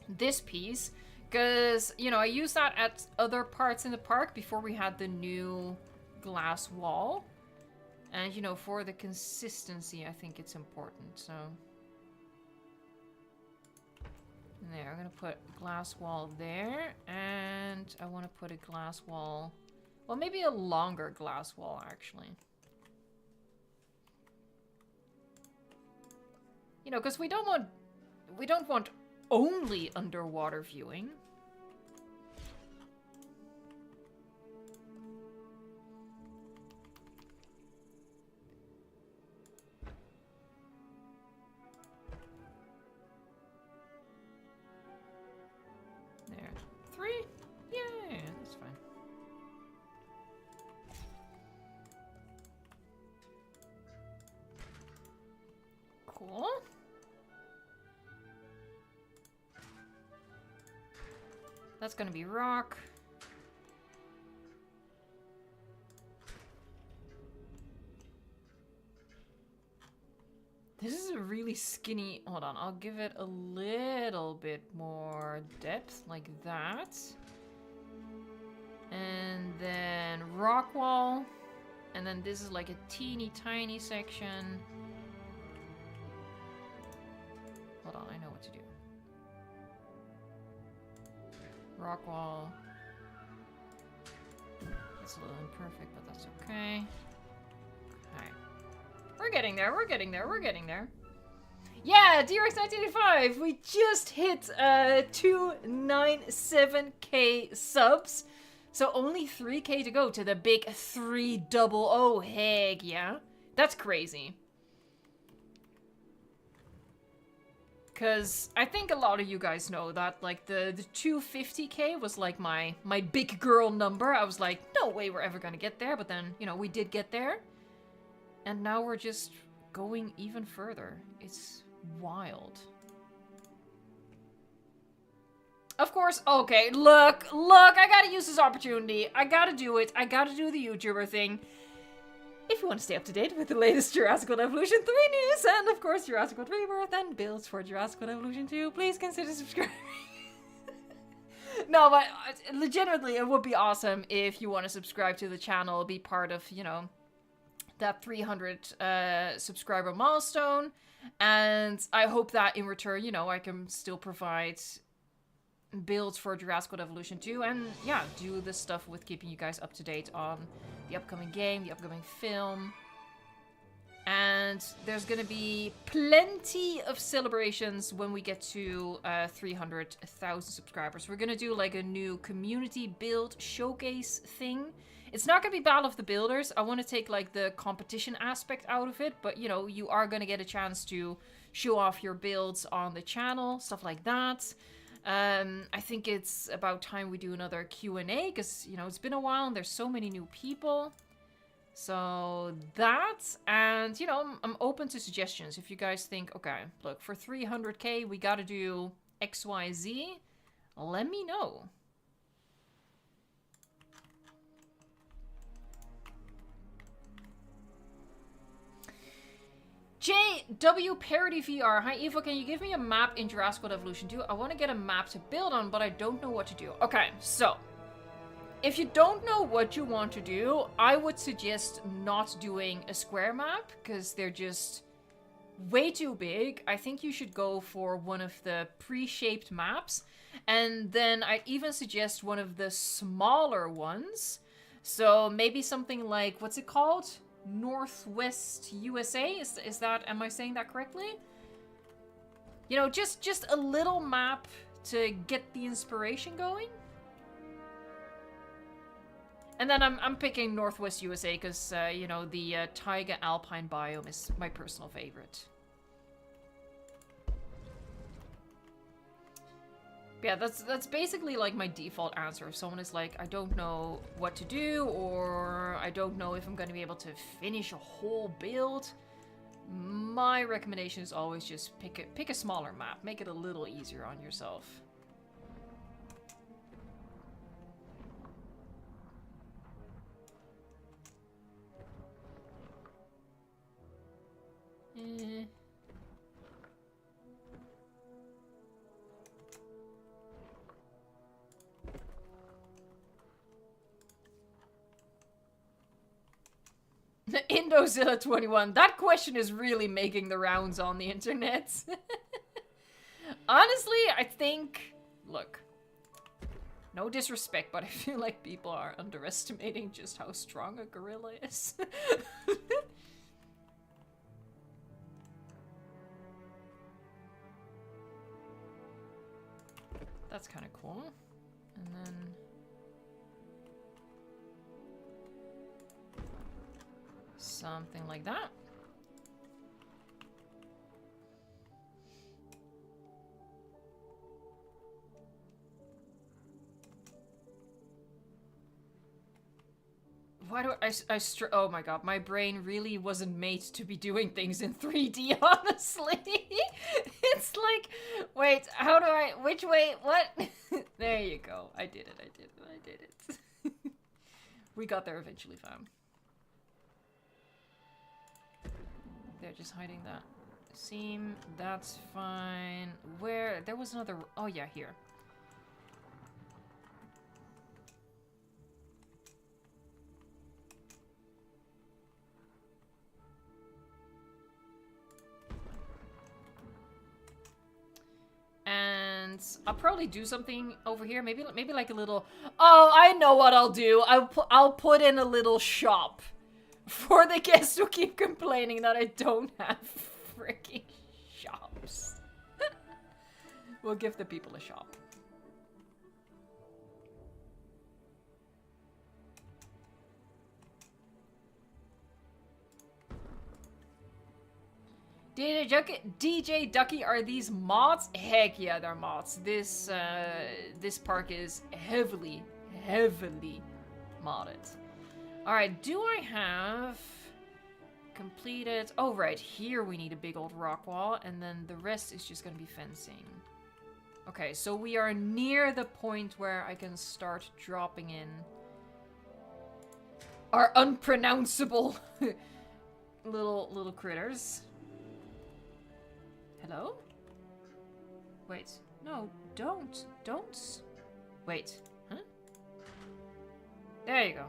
This piece, because, you know, I used that at other parts in the park before we had the new glass wall. And, you know, for the consistency, I think it's important, so... There, I'm gonna put glass wall there, and I want to put a glass wall... Well, maybe a longer glass wall, actually. You know, because we don't want only underwater viewing. There. 3? Yeah, that's fine. Cool. That's gonna be rock. This is a really skinny... Hold on, I'll give it a little bit more depth, like that. And then rock wall. And then this is like a teeny tiny section. Hold on, I know what to do. Rock wall. It's a little imperfect, but that's okay. Alright. We're getting there, we're getting there, we're getting there. Yeah, DRX1985! We just hit 297k subs. So only 3k to go to the big 300. Heck yeah. That's crazy. Because I think a lot of you guys know that, like, the 250k was, like, my big girl number. I was like, no way we're ever gonna get there. But then, you know, we did get there. And now we're just going even further. It's wild. Of course, okay, look, I gotta use this opportunity. I gotta do it. I gotta do the YouTuber thing. If you want to stay up to date with the latest Jurassic World Evolution 3 news, and of course Jurassic World Rebirth and builds for Jurassic World Evolution 2, please consider subscribing. No, but legitimately, it would be awesome if you want to subscribe to the channel, be part of, you know, that 300 subscriber milestone. And I hope that in return, you know, I can still provide builds for Jurassic World Evolution 2, and yeah, do the stuff with keeping you guys up to date on the upcoming game, the upcoming film. And there's gonna be plenty of celebrations when we get to 300,000 subscribers. We're gonna do like a new community build showcase thing. It's not gonna be Battle of the Builders. I want to take like the competition aspect out of it, but you know, you are gonna get a chance to show off your builds on the channel, stuff like that. I think it's about time we do another Q&A, because, you know, it's been a while and there's so many new people. So that, and, you know, I'm open to suggestions. If you guys think, okay, look, for 300k, we gotta do XYZ, let me know. JW Parody VR. Hi, Evo, can you give me a map in Jurassic World Evolution 2? I want to get a map to build on, but I don't know what to do. Okay, so if you don't know what you want to do, I would suggest not doing a square map, because they're just way too big. I think you should go for one of the pre-shaped maps, and then I even suggest one of the smaller ones. So maybe something like, what's it called? Northwest USA? Is that, am I saying that correctly? You know, just a little map to get the inspiration going. And then I'm picking Northwest USA because, you know, the taiga alpine biome is my personal favorite. Yeah, that's basically like my default answer. If someone is like, I don't know what to do, or I don't know if I'm going to be able to finish a whole build, my recommendation is always just pick a smaller map. Make it a little easier on yourself. Indozilla21. That question is really making the rounds on the internet. Honestly, I think... Look. No disrespect, but I feel like people are underestimating just how strong a gorilla is. That's kind of cool. And then... something like that. Why do oh my god, my brain really wasn't made to be doing things in 3D, honestly. It's like, wait, how do I, which way, what? There you go. I did it. We got there eventually, fam. They're just hiding that seam. That's fine. Where? There was another... Oh, yeah, here. And I'll probably do something over here. Maybe like a little... Oh, I know what I'll do. I'll put in a little shop. For the guests who keep complaining that I don't have freaking shops. We'll give the people a shop. DJ Ducky, are these mods? Heck yeah, they're mods. This park is heavily modded. Alright, do I have completed... Oh, right, here we need a big old rock wall, and then the rest is just gonna be fencing. Okay, so we are near the point where I can start dropping in our unpronounceable little critters. Hello? Wait, no, don't. Wait, huh? There you go.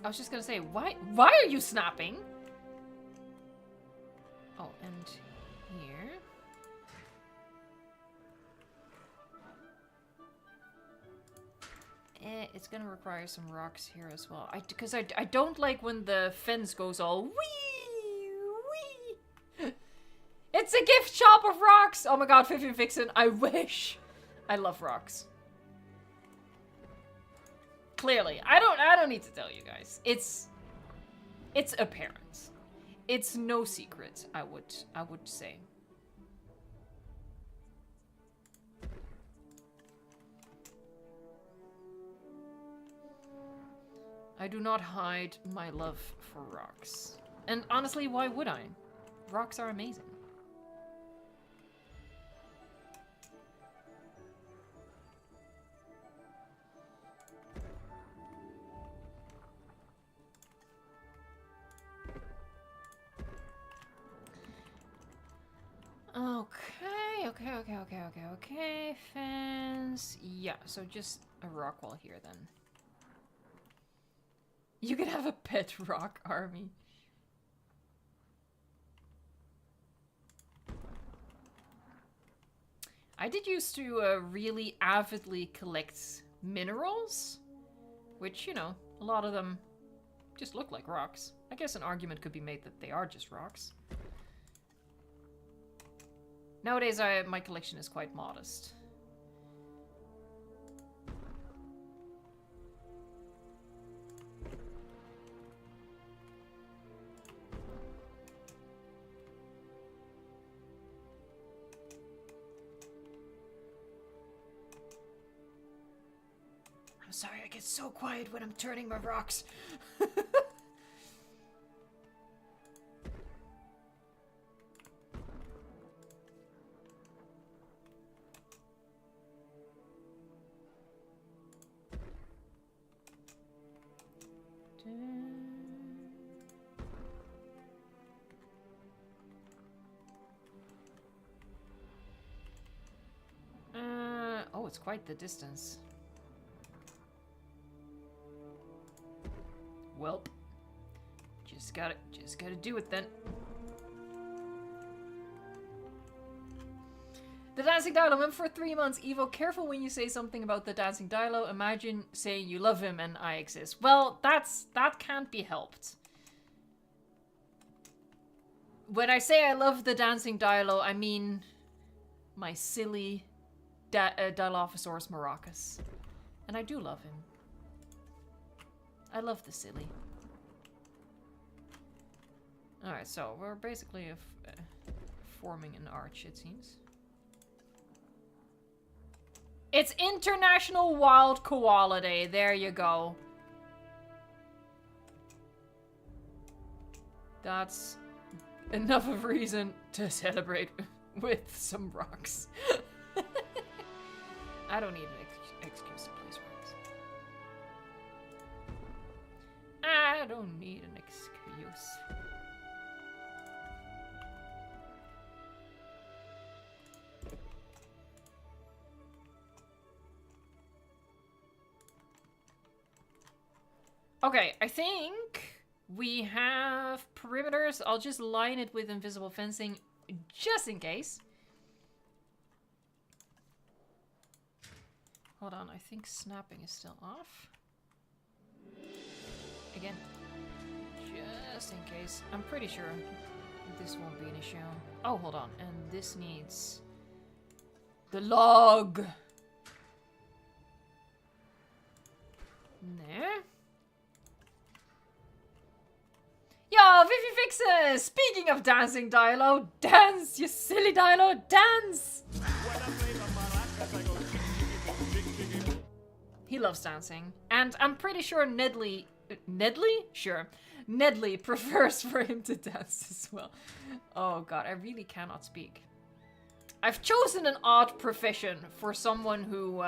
I was just gonna say, why are you snapping? Oh, and here. It's gonna require some rocks here as well. Because I don't like when the fence goes all wee wee. It's a gift shop of rocks. Oh my god, Vivian Vixen, I wish. I love rocks. Clearly, I don't need to tell you guys. It's apparent. It's no secret, I would say. I do not hide my love for rocks. And honestly, why would I? Rocks are amazing. Okay. Fence. Yeah, so just a rock wall here then. You could have a pet rock army. I did used to really avidly collect minerals, which, you know, a lot of them just look like rocks. I guess an argument could be made that they are just rocks. Nowadays, my collection is quite modest. I'm sorry, I get so quiet when I'm turning my rocks. Oh, it's quite the distance. Welp. Just gotta do it then. The Dancing Dilo went for 3 months. Evo, careful when you say something about the Dancing Dilo. Imagine saying you love him and I exist. Well, that can't be helped. When I say I love the Dancing Dilo, I mean my silly Dilophosaurus maracas. And I do love him. I love the silly. Alright, so we're basically forming an arch, it seems. It's International Wild Koala Day. There you go. That's enough of a reason to celebrate with some rocks. I don't need an excuse to place rocks. I don't need an excuse. Okay, I think we have perimeters. I'll just line it with invisible fencing just in case. Hold on, I think snapping is still off. Again, just in case. I'm pretty sure this won't be an issue. Oh, hold on, and this needs the log. There. Yo, Vivi Fixes! Speaking of dancing, Dilo, dance, you silly Dilo, dance! He loves dancing. And I'm pretty sure Nedley... Nedley? Sure. Nedley prefers for him to dance as well. Oh god, I really cannot speak. I've chosen an odd profession for someone who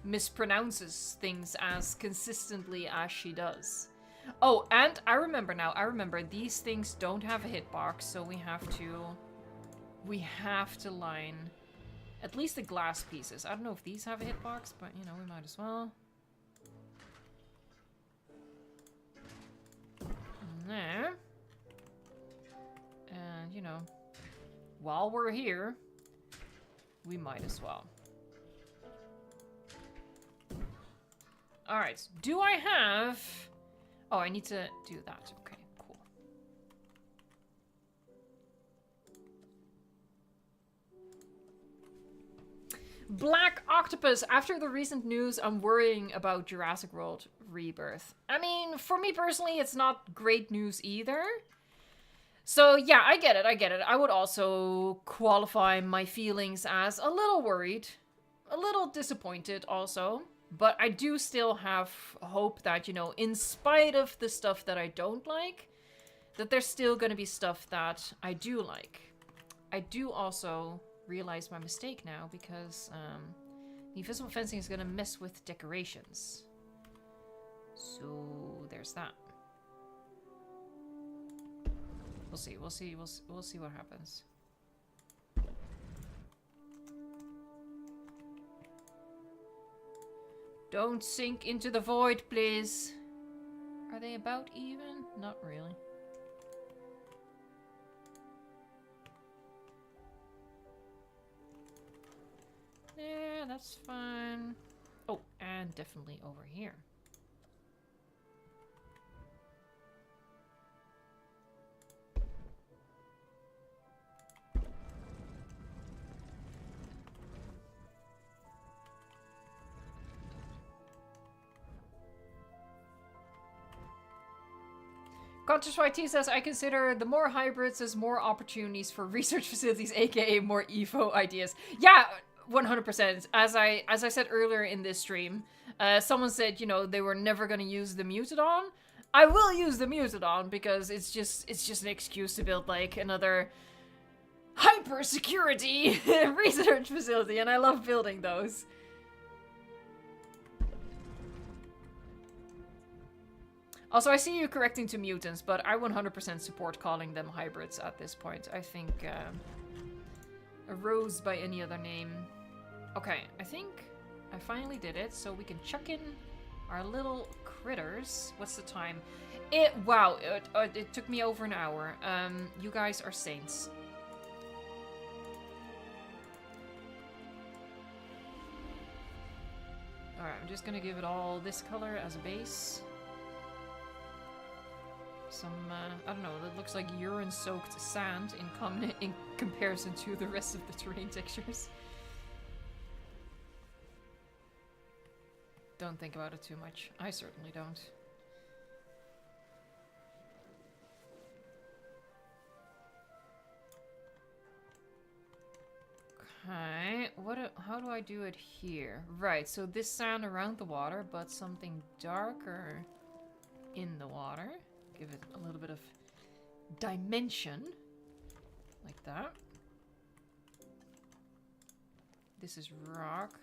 mispronounces things as consistently as she does. Oh, and I remember now. I remember these things don't have a hitbox, so we have to line at least the glass pieces. I don't know if these have a hitbox, but you know, we might as well. There. And you know, while we're here, we might as well. Alright, do I have... Oh, I need to do that. Okay, cool. Black Octopus. After the recent news, I'm worrying about Jurassic World Rebirth. I mean, for me personally, it's not great news either. So yeah, I get it, I get it. I would also qualify my feelings as a little worried, a little disappointed also. But I do still have hope that, you know, in spite of the stuff that I don't like, that there's still going to be stuff that I do like. I do also realize my mistake now because the invisible fencing is going to mess with decorations. So there's that. We'll see, we'll see what happens. Don't sink into the void, please. Are they about even? Not really. Yeah, that's fine. Oh, and definitely over here. Conscious YT says, I consider the more hybrids as more opportunities for research facilities, aka more EVO ideas. Yeah, 100%. As I said earlier in this stream, someone said, you know, they were never going to use the Mutadon. I will use the Mutadon because it's just an excuse to build like another hyper security research facility, and I love building those. Also, I see you correcting to mutants, but I 100% support calling them hybrids at this point. I think a rose by any other name. Okay, I think I finally did it, so we can chuck in our little critters. What's the time? Wow, it took me over an hour. You guys are saints. Alright, I'm just gonna give it all this color as a base. Some, I don't know, that looks like urine-soaked sand in comparison to the rest of the terrain textures. Don't think about it too much. I certainly don't. Okay, how do I do it here? Right, so this sand around the water, but something darker in the water. Give it a little bit of dimension, like that. This is rock.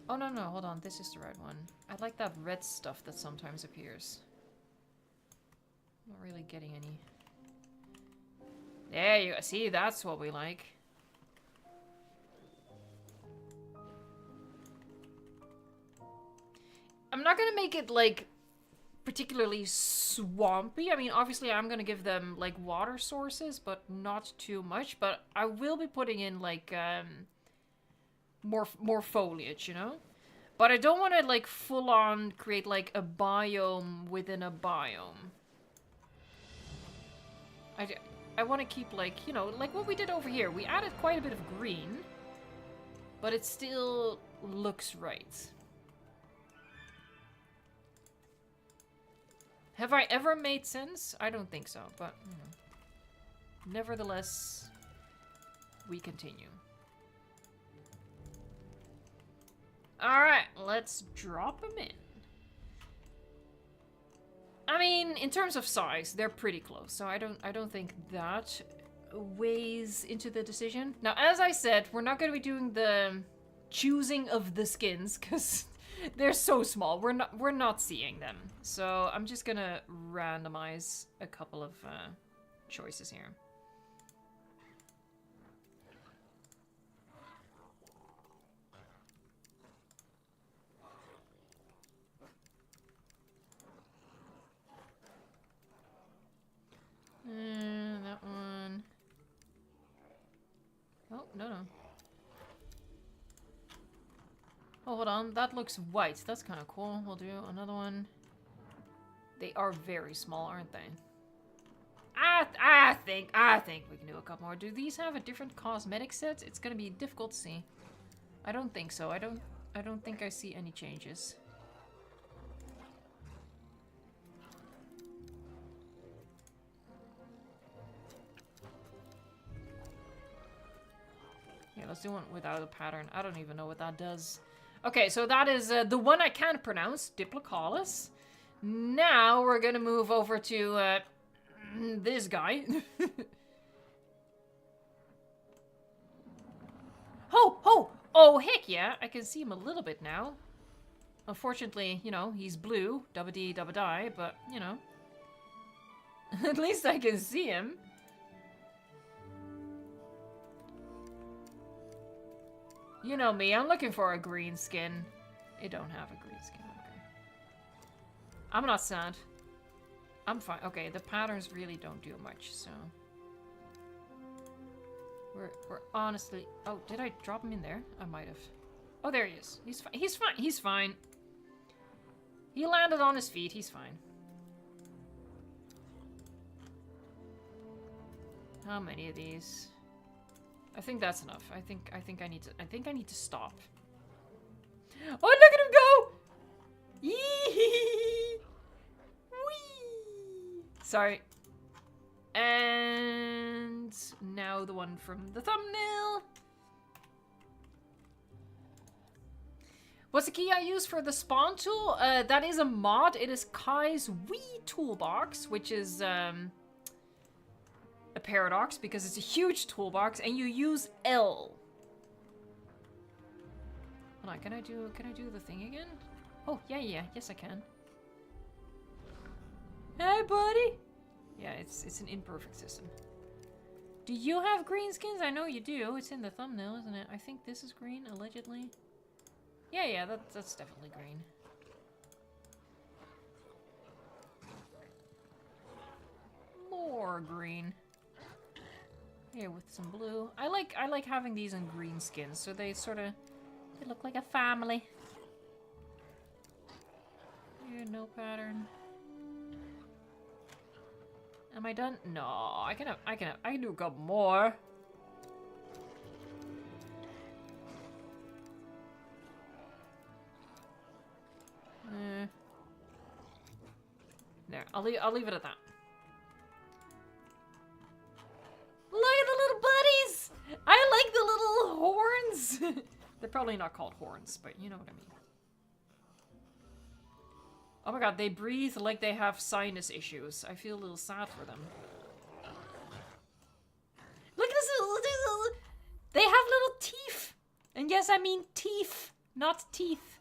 Oh, no, hold on. This is the right one. I like that red stuff that sometimes appears. Not really getting any. There you see, that's what we like. I'm not gonna make it, like, particularly swampy. I mean, obviously I'm gonna give them, like, water sources, but not too much. But I will be putting in, like, more foliage, you know? But I don't want to, like, full-on create, like, a biome within a biome. I want to keep, like, you know, like what we did over here. We added quite a bit of green, but it still looks right. Have I ever made sense? I don't think so, but you know. Nevertheless, we continue. Alright, let's drop them in. I mean, in terms of size, they're pretty close, so I don't think that weighs into the decision. Now, as I said, we're not going to be doing the choosing of the skins, because they're so small. We're not seeing them. So I'm just gonna randomize a couple of choices here. That one. Oh, no. Oh, hold on. That looks white. That's kind of cool. We'll do another one. They are very small, aren't they? I think we can do a couple more. Do these have a different cosmetic set? It's gonna be difficult to see. I don't think so. I don't think I see any changes. Yeah, let's do one without a pattern. I don't even know what that does. Okay, so that is the one I can't pronounce, Diplocaulus. Now we're gonna move over to this guy. Oh, heck yeah, I can see him a little bit now. Unfortunately, you know, he's blue, dubba-dee, dubba-die, but, you know. At least I can see him. You know me, I'm looking for a green skin. It don't have a green skin, okay. I'm not sad. I'm fine. Okay, the patterns really don't do much, so... We're honestly... Oh, did I drop him in there? I might have. Oh, there he is. He's fine. He's fine. He's fine. He landed on his feet. He's fine. How many of these? I think that's enough. I think I need to stop. Oh, look at him go! Yee! Whee! Sorry. And now the one from the thumbnail. What's the key I use for the spawn tool? That is a mod. It is Kai's Wii Toolbox, which is a paradox because it's a huge toolbox, and you use L. Hold on, can I do the thing again? Oh yeah, yes I can. Hey, buddy. Yeah, it's an imperfect system. Do you have green skins? I know you do. It's in the thumbnail, isn't it? I think this is green, allegedly. Yeah, that's definitely green. More green. Here with some blue. I like having these in green skins, so they look like a family. Here, no pattern. Am I done? No, I can do a couple more. There, I'll leave it at that. Look at the little buddies! I like the little horns! They're probably not called horns, but you know what I mean. Oh my god, they breathe like they have sinus issues. I feel a little sad for them. Look at this little... They have little teeth! And yes, I mean teeth, not teeth.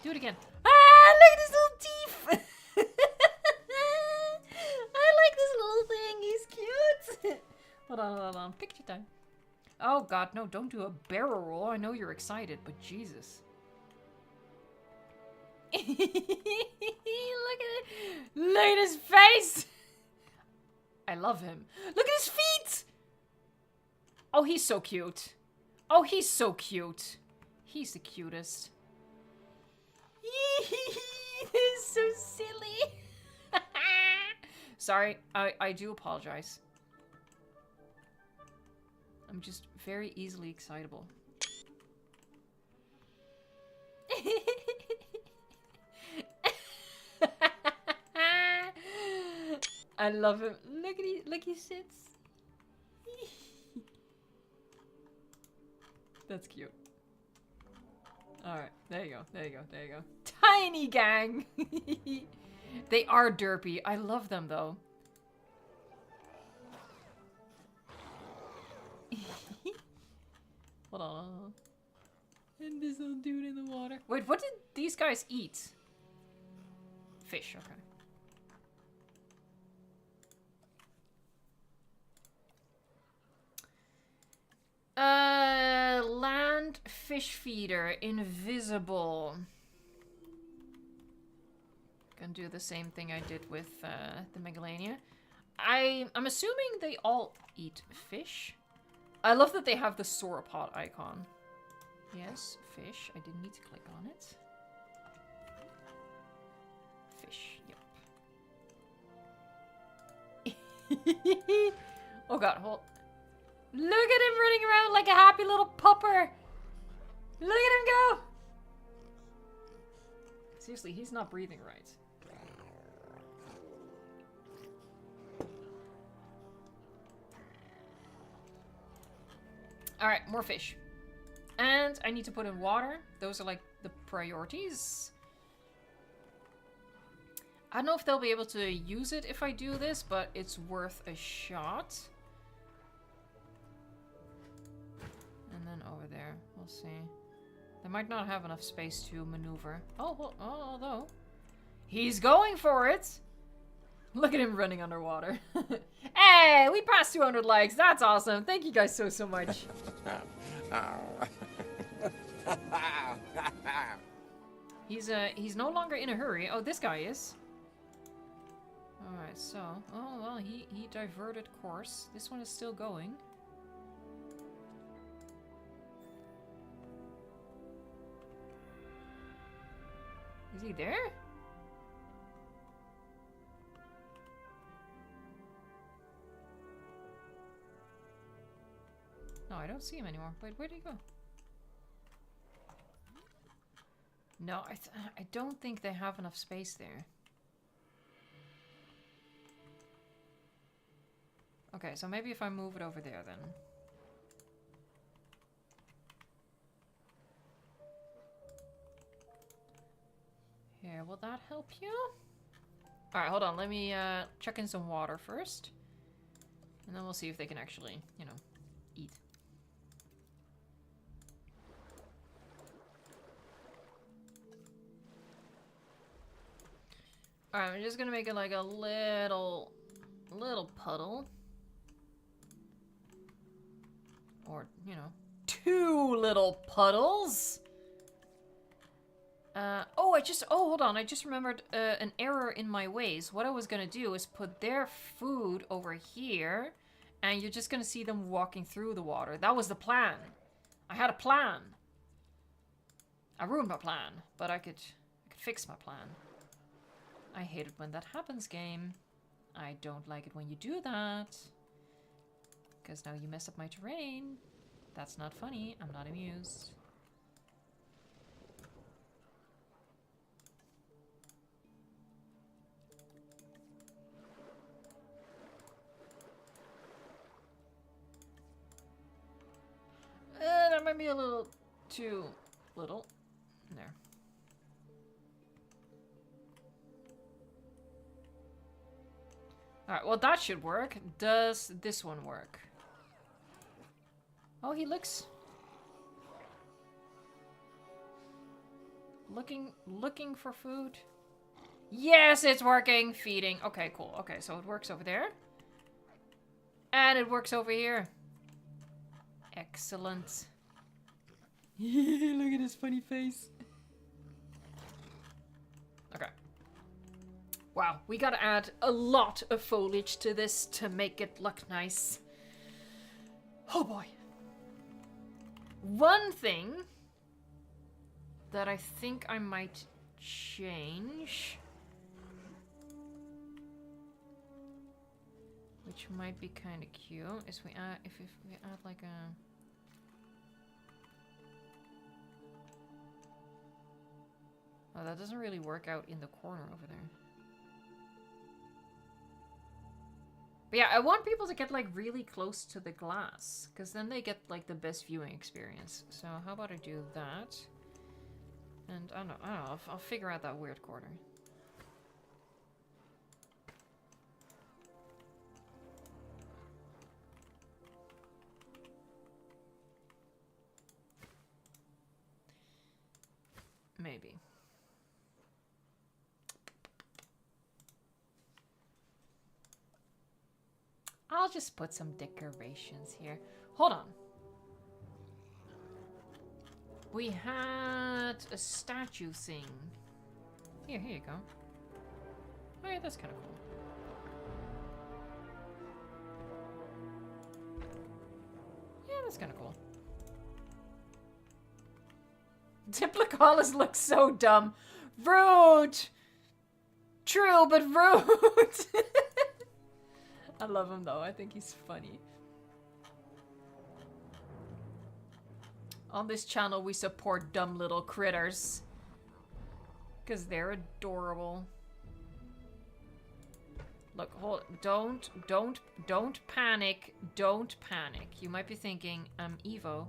Do it again. Ah, look at this little teeth! I like this little thing, he's cute! Hold on. Picture time. Oh god, no, don't do a barrel roll. I know you're excited, but Jesus. Look at it. Look at his face. I love him. Look at his feet. Oh, he's so cute. Oh, he's so cute. He's the cutest. This is so silly. Sorry, I do apologize. I'm just very easily excitable. I love him. Look, he sits. That's cute. Alright, there you go. Tiny gang! They are derpy. I love them though. Hold on. And this little dude in the water. Wait, what did these guys eat? Fish, okay. Land fish feeder, invisible. Gonna do the same thing I did with the Megalania. I'm assuming they all eat fish. I love that they have the sauropod icon. Yes, fish. I didn't need to click on it. Fish, yep. Oh god, hold. Look at him running around like a happy little pupper. Look at him go. Seriously, he's not breathing right. Alright, more fish. And I need to put in water. Those are like the priorities. I don't know if they'll be able to use it if I do this, but it's worth a shot. And then over there, we'll see. They might not have enough space to maneuver. Oh, although he's going for it. Look at him running underwater. Hey, we passed 200 likes. That's awesome. Thank you guys so much. He's no longer in a hurry. Oh, this guy is. All right, so oh well, he diverted course. This one is still going. Is he there? No, I don't see him anymore. Wait, where'd he go? No, I don't think they have enough space there. Okay, so maybe if I move it over there then. Here, will that help you? Alright, hold on. Let me chuck in some water first. And then we'll see if they can actually, you know, eat. Alright, I'm just gonna make it like a little puddle. Or, you know, 2 little puddles. Hold on, I just remembered an error in my ways. What I was gonna do is put their food over here, and you're just gonna see them walking through the water. That was the plan. I had a plan. I ruined my plan, but I could fix my plan. I hate it when that happens, game. I don't like it when you do that. Because now you mess up my terrain. That's not funny. I'm not amused. That might be a little too little. There. Alright, well that should work. Does this one work? Oh, he looks... Looking for food? Yes, it's working! Feeding. Okay, cool. Okay, so it works over there. And it works over here. Excellent. Look at his funny face. Okay. Wow, we gotta add a lot of foliage to this to make it look nice. Oh boy. One thing that I think I might change, which might be kind of cute, is we add, if we add like a... Oh, that doesn't really work out in the corner over there. But yeah, I want people to get like really close to the glass, because then they get like the best viewing experience. So how about I do that? And I don't know, I'll figure out that weird corner. Maybe. I'll just put some decorations here. Hold on. We had a statue thing. Here you go. Oh yeah, that's kind of cool. Yeah, that's kind of cool. Diplocaulus looks so dumb. Rude! True, but rude! I love him though, I think he's funny. On this channel we support dumb little critters. Because they're adorable. Look, hold, don't panic. Don't panic. You might be thinking, I'm Evo.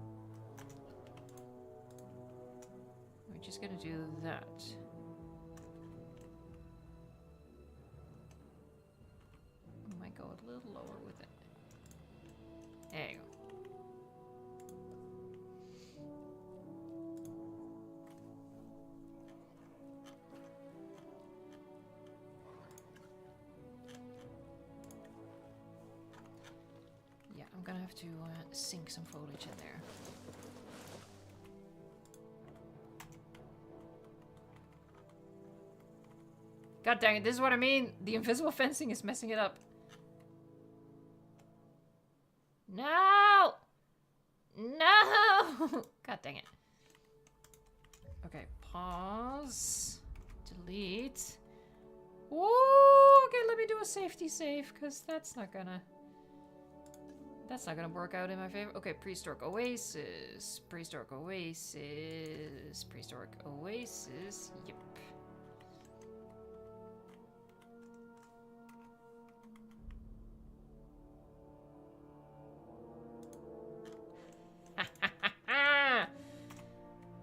We're just gonna do that. I might go a little lower with it. There you go. I'm gonna have to sink some foliage in there. God dang it, this is what I mean. The invisible fencing is messing it up. No! No! God dang it. Okay, pause. Delete. Ooh, okay, let me do a safety save, because that's not gonna work out in my favor. Okay, Prehistoric Oasis. Prehistoric Oasis. Prehistoric Oasis. Yep.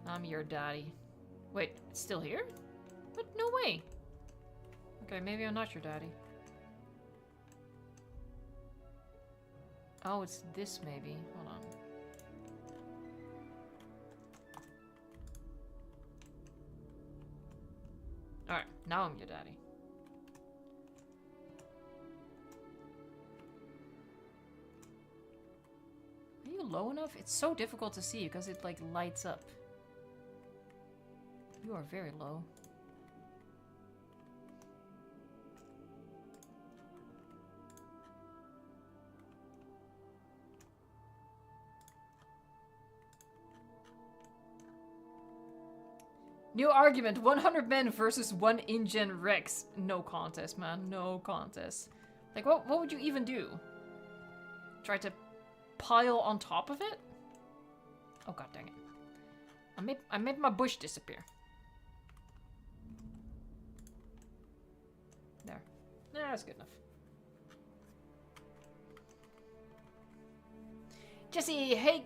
I'm your daddy. Wait, it's still here? What? No way. Okay, maybe I'm not your daddy. Oh, it's this maybe. Hold on. Alright, now I'm your daddy. Are you low enough? It's so difficult to see because it like lights up. You are very low. New argument, 100 men versus 1 InGen Rex. No contest, man. No contest. Like, what would you even do? Try to pile on top of it? Oh, god dang it. I made my bush disappear. There. Nah, that's good enough. Jesse, hey,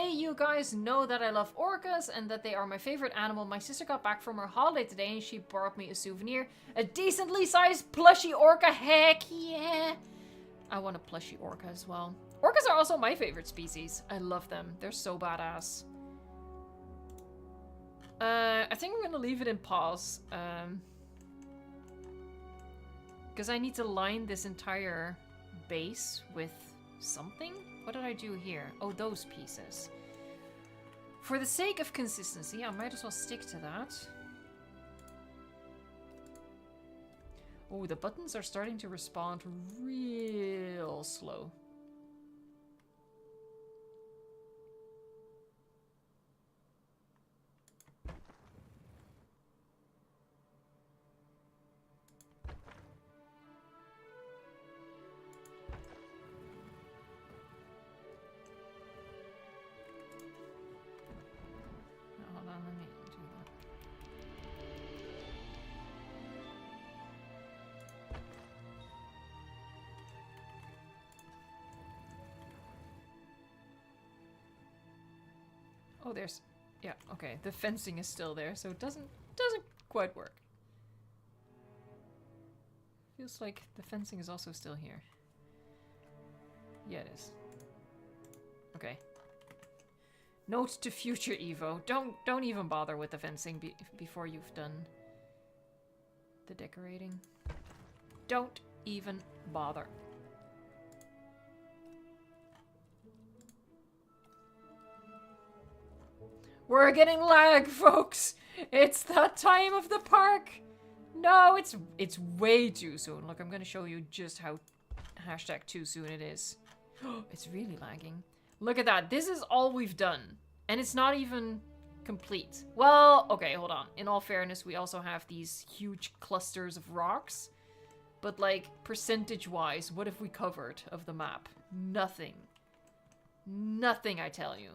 you guys know that I love orcas and that they are my favorite animal. My sister got back from her holiday today and she brought me a souvenir. A decently sized plushy orca. Heck yeah. I want a plushy orca as well. Orcas are also my favorite species. I love them. They're so badass. I think I'm gonna leave it in pause. Because I need to line this entire base with something. What did I do here? Oh, those pieces. For the sake of consistency, I might as well stick to that. Oh, the buttons are starting to respond real slow. Oh, there's... Yeah, okay. The fencing is still there, so it doesn't quite work. Feels like the fencing is also still here. Yeah, it is. Okay. Note to future Evo. Don't even bother with the fencing before you've done the decorating. Don't even bother. We're getting lag, folks! It's that time of the park! No, it's way too soon. Look, I'm gonna show you just how hashtag too soon it is. It's really lagging. Look at that. This is all we've done. And it's not even complete. Well, okay, hold on. In all fairness, we also have these huge clusters of rocks. But, like, percentage-wise, what have we covered of the map? Nothing. Nothing, I tell you.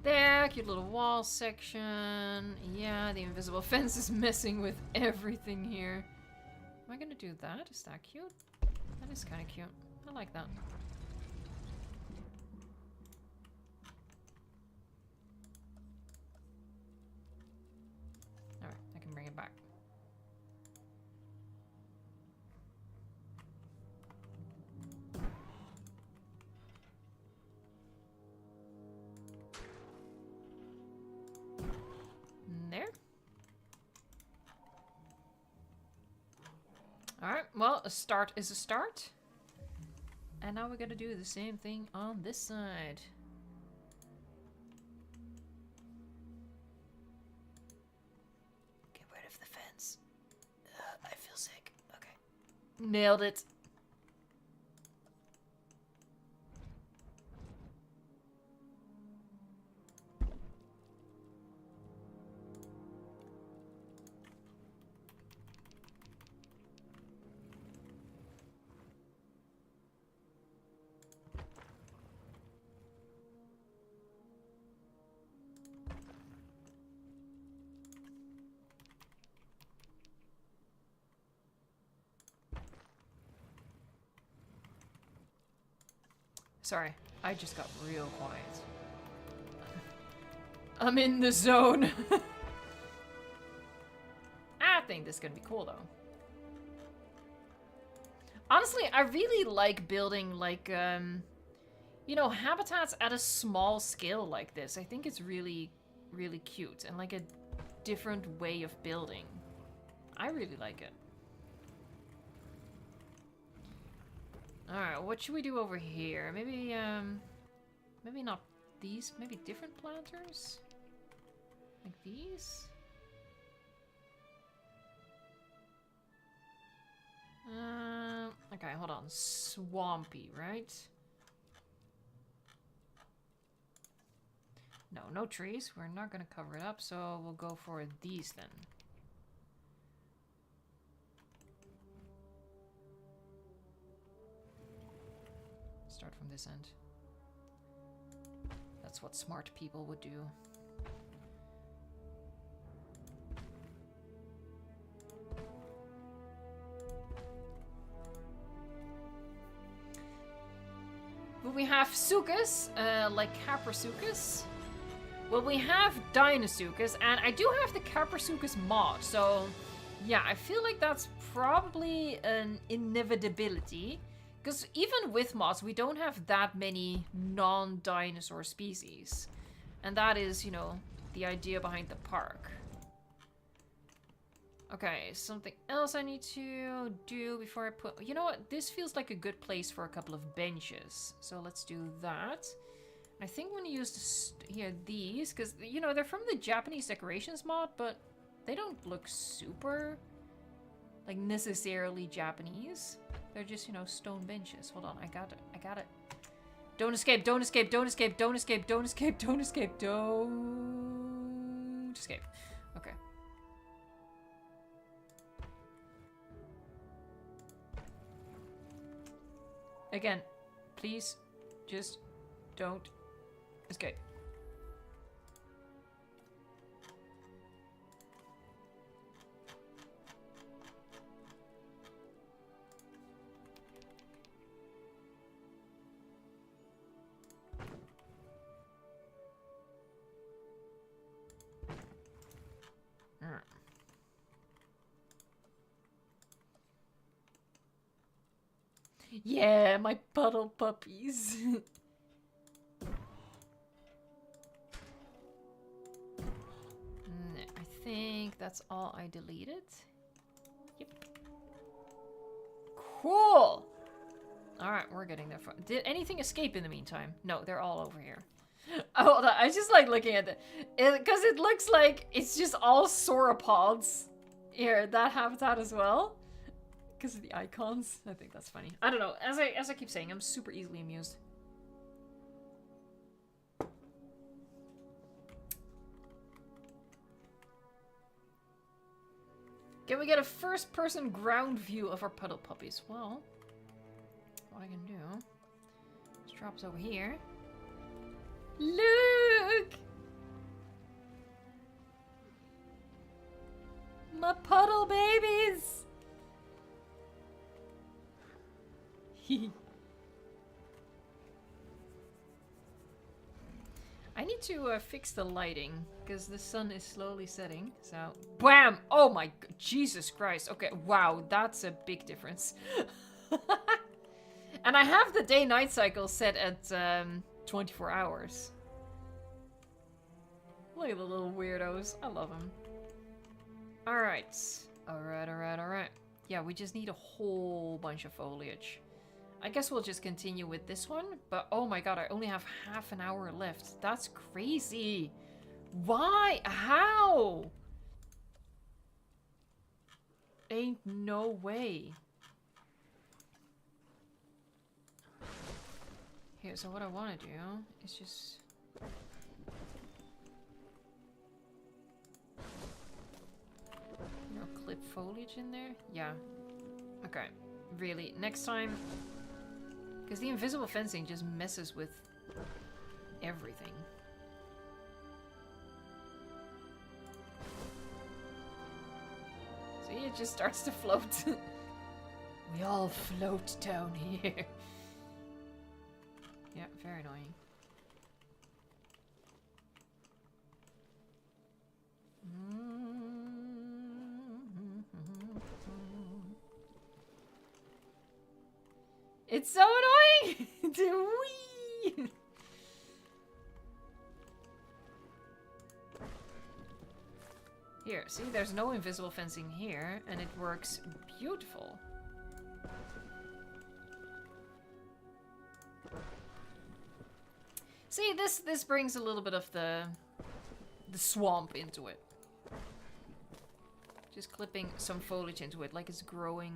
There, cute little wall section. Yeah, the invisible fence is messing with everything here. Am I gonna do that? Is that cute? That is kind of cute. I like that. Alright, I can bring it back. There. Alright, well, a start is a start. And now we're gonna do the same thing on this side. Get rid of the fence. I feel sick. Okay. Nailed it. Sorry, I just got real quiet. I'm in the zone. I think this is gonna be cool though. Honestly, I really like building like, you know, habitats at a small scale like this. I think it's really, really cute and like a different way of building. I really like it. Alright, what should we do over here? Maybe, maybe not these, maybe different planters? Like these? Okay, hold on. Swampy, right? No, no trees. We're not gonna cover it up, so we'll go for these then. Start from this end. That's what smart people would do. Will we have sucus, like Caprasuchus? Well, we have Dinosuchus, and I do have the Caprasuchus mod, so yeah, I feel like that's probably an inevitability. Because even with mods, we don't have that many non-dinosaur species. And that is, you know, the idea behind the park. Okay, something else I need to do before I put... You know what? This feels like a good place for a couple of benches. So let's do that. I think I'm going to use this, these, because, you know, they're from the Japanese decorations mod, but they don't look super, like, necessarily Japanese. They're just, you know, stone benches. Hold on, I got it. I got it. Don't escape, don't escape, don't escape, don't escape, don't escape, don't escape, don't escape. Okay. Again, please, just don't escape. Yeah, my puddle puppies. I think that's all I deleted. Yep. Cool. Alright, we're getting there. Did anything escape in the meantime? No, they're all over here. Oh, I just like looking at it. Because it looks like it's just all sauropods. Here, that habitat as well. Because of the icons. I think that's funny. I don't know. As I keep saying, I'm super easily amused. Can we get a first-person ground view of our puddle puppies? Well, what I can do... This drops over here. Look! My puddle babies! I need to fix the lighting, because the sun is slowly setting, so... Bam! Oh my... Jesus Christ. Okay, wow, that's a big difference. And I have the day-night cycle set at 24 hours. Look at the little weirdos. I love them. Alright. Alright. Yeah, we just need a whole bunch of foliage. I guess we'll just continue with this one, but oh my god, I only have half an hour left. That's crazy. Why? How? Ain't no way. Here, so what I want to do is just... You know, clip foliage in there? Yeah. Okay. Really, next time... Because the invisible fencing just messes with everything. See, it just starts to float. We all float down here. Yeah, very annoying. It's so annoying! Whee! Here, see, there's no invisible fencing here, and it works beautiful. See, this brings a little bit of the swamp into it. Just clipping some foliage into it, like it's growing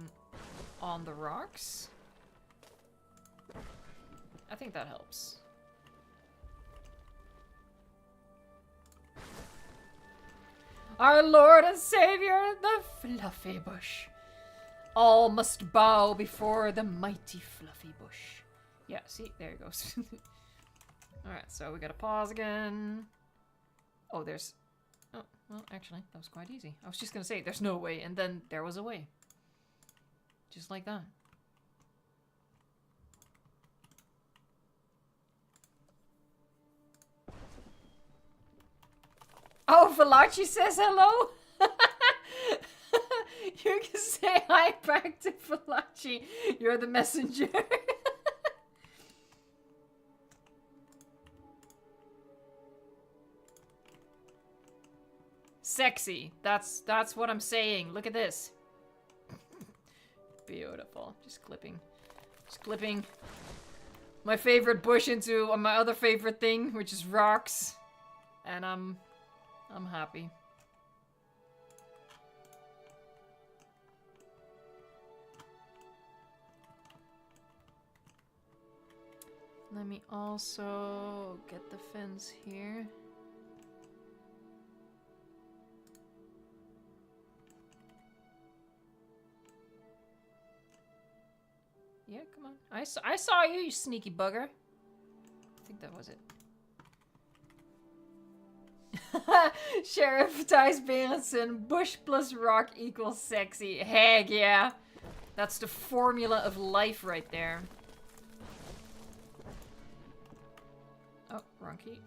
on the rocks. I think that helps. Our Lord and Savior, the fluffy bush. All must bow before the mighty fluffy bush. Yeah, see, there it goes. Alright, so we gotta pause again. Oh, there's... Oh, well, actually, that was quite easy. I was just gonna say, there's no way, and then there was a way. Just like that. Oh, Valachi says hello? You can say hi back to Valachi. You're the messenger. Sexy. That's what I'm saying. Look at this. Beautiful. Just clipping my favorite bush into my other favorite thing, which is rocks. And I'm happy. Let me also get the fence here. Yeah, come on. I saw you, you sneaky bugger. I think that was it. Sheriff Thijs Berendsen, bush plus rock equals sexy. Heck yeah. That's the formula of life right there. Oh, wrong key.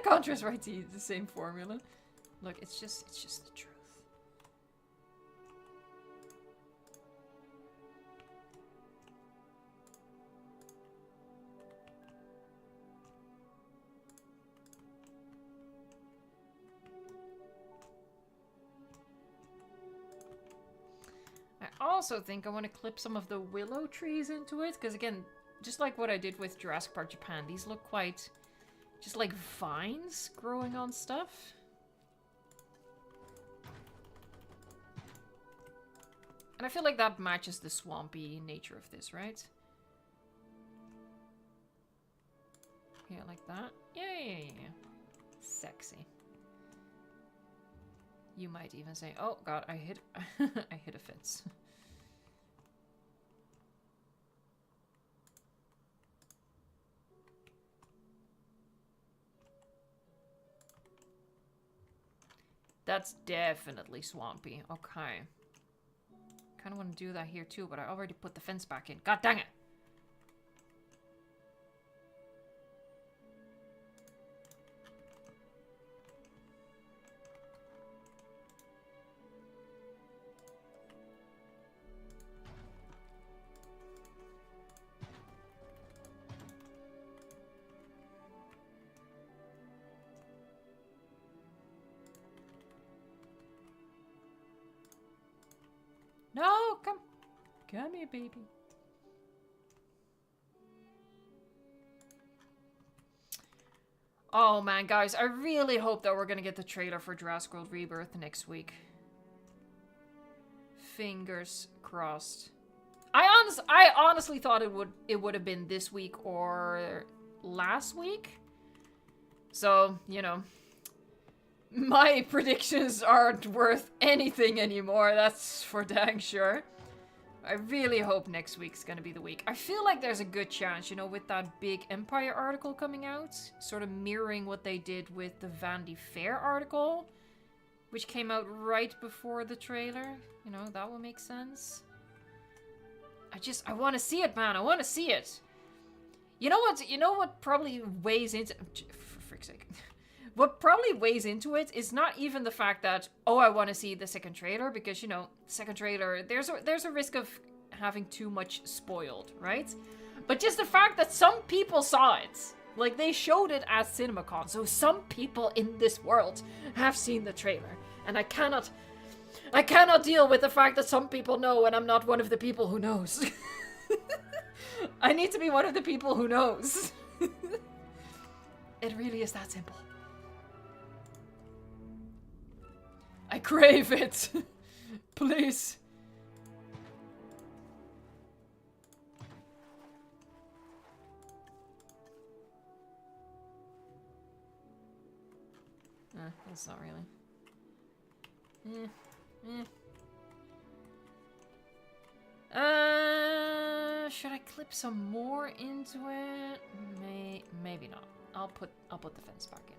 Contra's right to the same formula. Look, it's just the truth. I also think I want to clip some of the willow trees into it, because again, just like what I did with Jurassic Park Japan, these look quite just like vines growing on stuff. And I feel like that matches the swampy nature of this, right? Yeah, like that. Yeah. Sexy. You might even say, oh god, I hit I hit a fence. That's definitely swampy. Okay. Kind of want to do that here too, but I already put the fence back in. God dang it! No, come here, baby. Oh man, guys, I really hope that we're gonna get the trailer for Jurassic World Rebirth next week. Fingers crossed. I honestly thought it would have been this week or last week. So, you know, my predictions aren't worth anything anymore, that's for dang sure. I really hope next week's gonna be the week. I feel like there's a good chance, you know, with that big Empire article coming out, sort of mirroring what they did with the Vanity Fair article, which came out right before the trailer. You know, that will make sense. I want to see it, man. I want to see it. You know what probably weighs into... For frick's sake. What probably weighs into it is not even the fact that, oh, I want to see the second trailer, because, you know, second trailer, there's a risk of having too much spoiled, right? But just the fact that some people saw it. Like, they showed it at CinemaCon, so some people in this world have seen the trailer. And I cannot deal with the fact that some people know and I'm not one of the people who knows. I need to be one of the people who knows. It really is that simple. I crave it. Please. That's not really. Should I clip some more into it? Maybe not. I'll put the fence back in.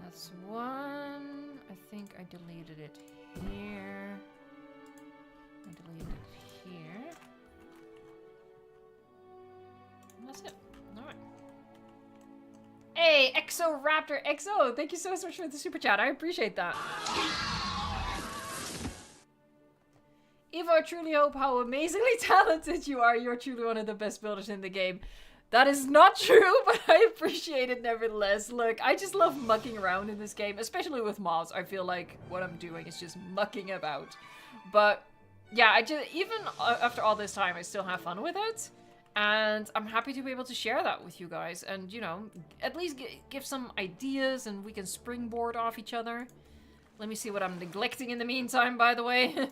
That's one. I think I deleted it here. I deleted it here. And that's it. Alright. Hey, Exoraptor Exo! Thank you so much for the super chat. I appreciate that. Eva, I truly hope how amazingly talented you are. You're truly one of the best builders in the game. That is not true, but I appreciate it nevertheless. Look, I just love mucking around in this game, especially with mobs. I feel like what I'm doing is just mucking about. But yeah, even after all this time, I still have fun with it. And I'm happy to be able to share that with you guys. And, you know, at least give some ideas and we can springboard off each other. Let me see what I'm neglecting in the meantime, by the way.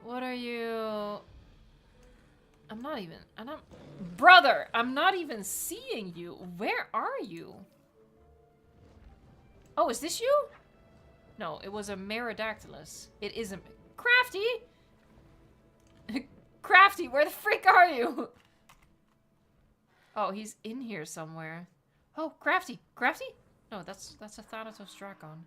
What are you... Brother, I'm not even seeing you. Where are you? Oh, is this you? No, it was a Merodactylus. It is a... Crafty! Crafty, where the frick are you? Oh, he's in here somewhere. Oh, Crafty. Crafty? No, that's a Thanatos Dracon.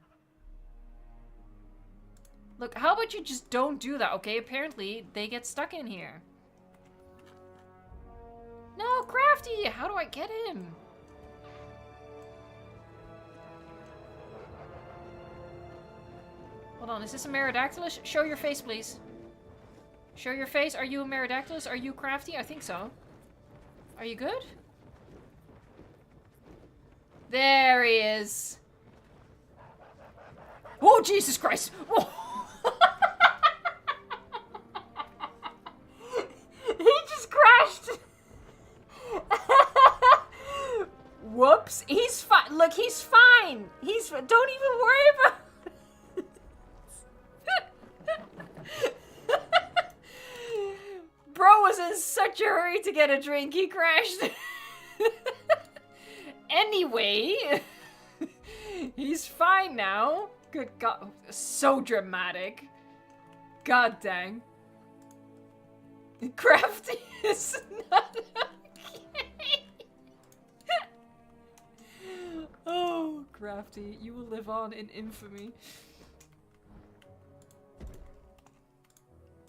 Look, how about you just don't do that, okay? Apparently, they get stuck in here. No, Crafty! How do I get him? Hold on, is this a Merodactylus? Show your face, please. Show your face. Are you a Merodactylus? Are you Crafty? I think so. Are you good? There he is. Oh, Jesus Christ. Whoa. He just crashed. Whoops. He's fine. Look, he's fine. Don't even worry about Bro was in such a hurry to get a drink, he crashed. Anyway, he's fine now. Good God, so dramatic. God dang. Crafty is not okay. Oh, Crafty, you will live on in infamy.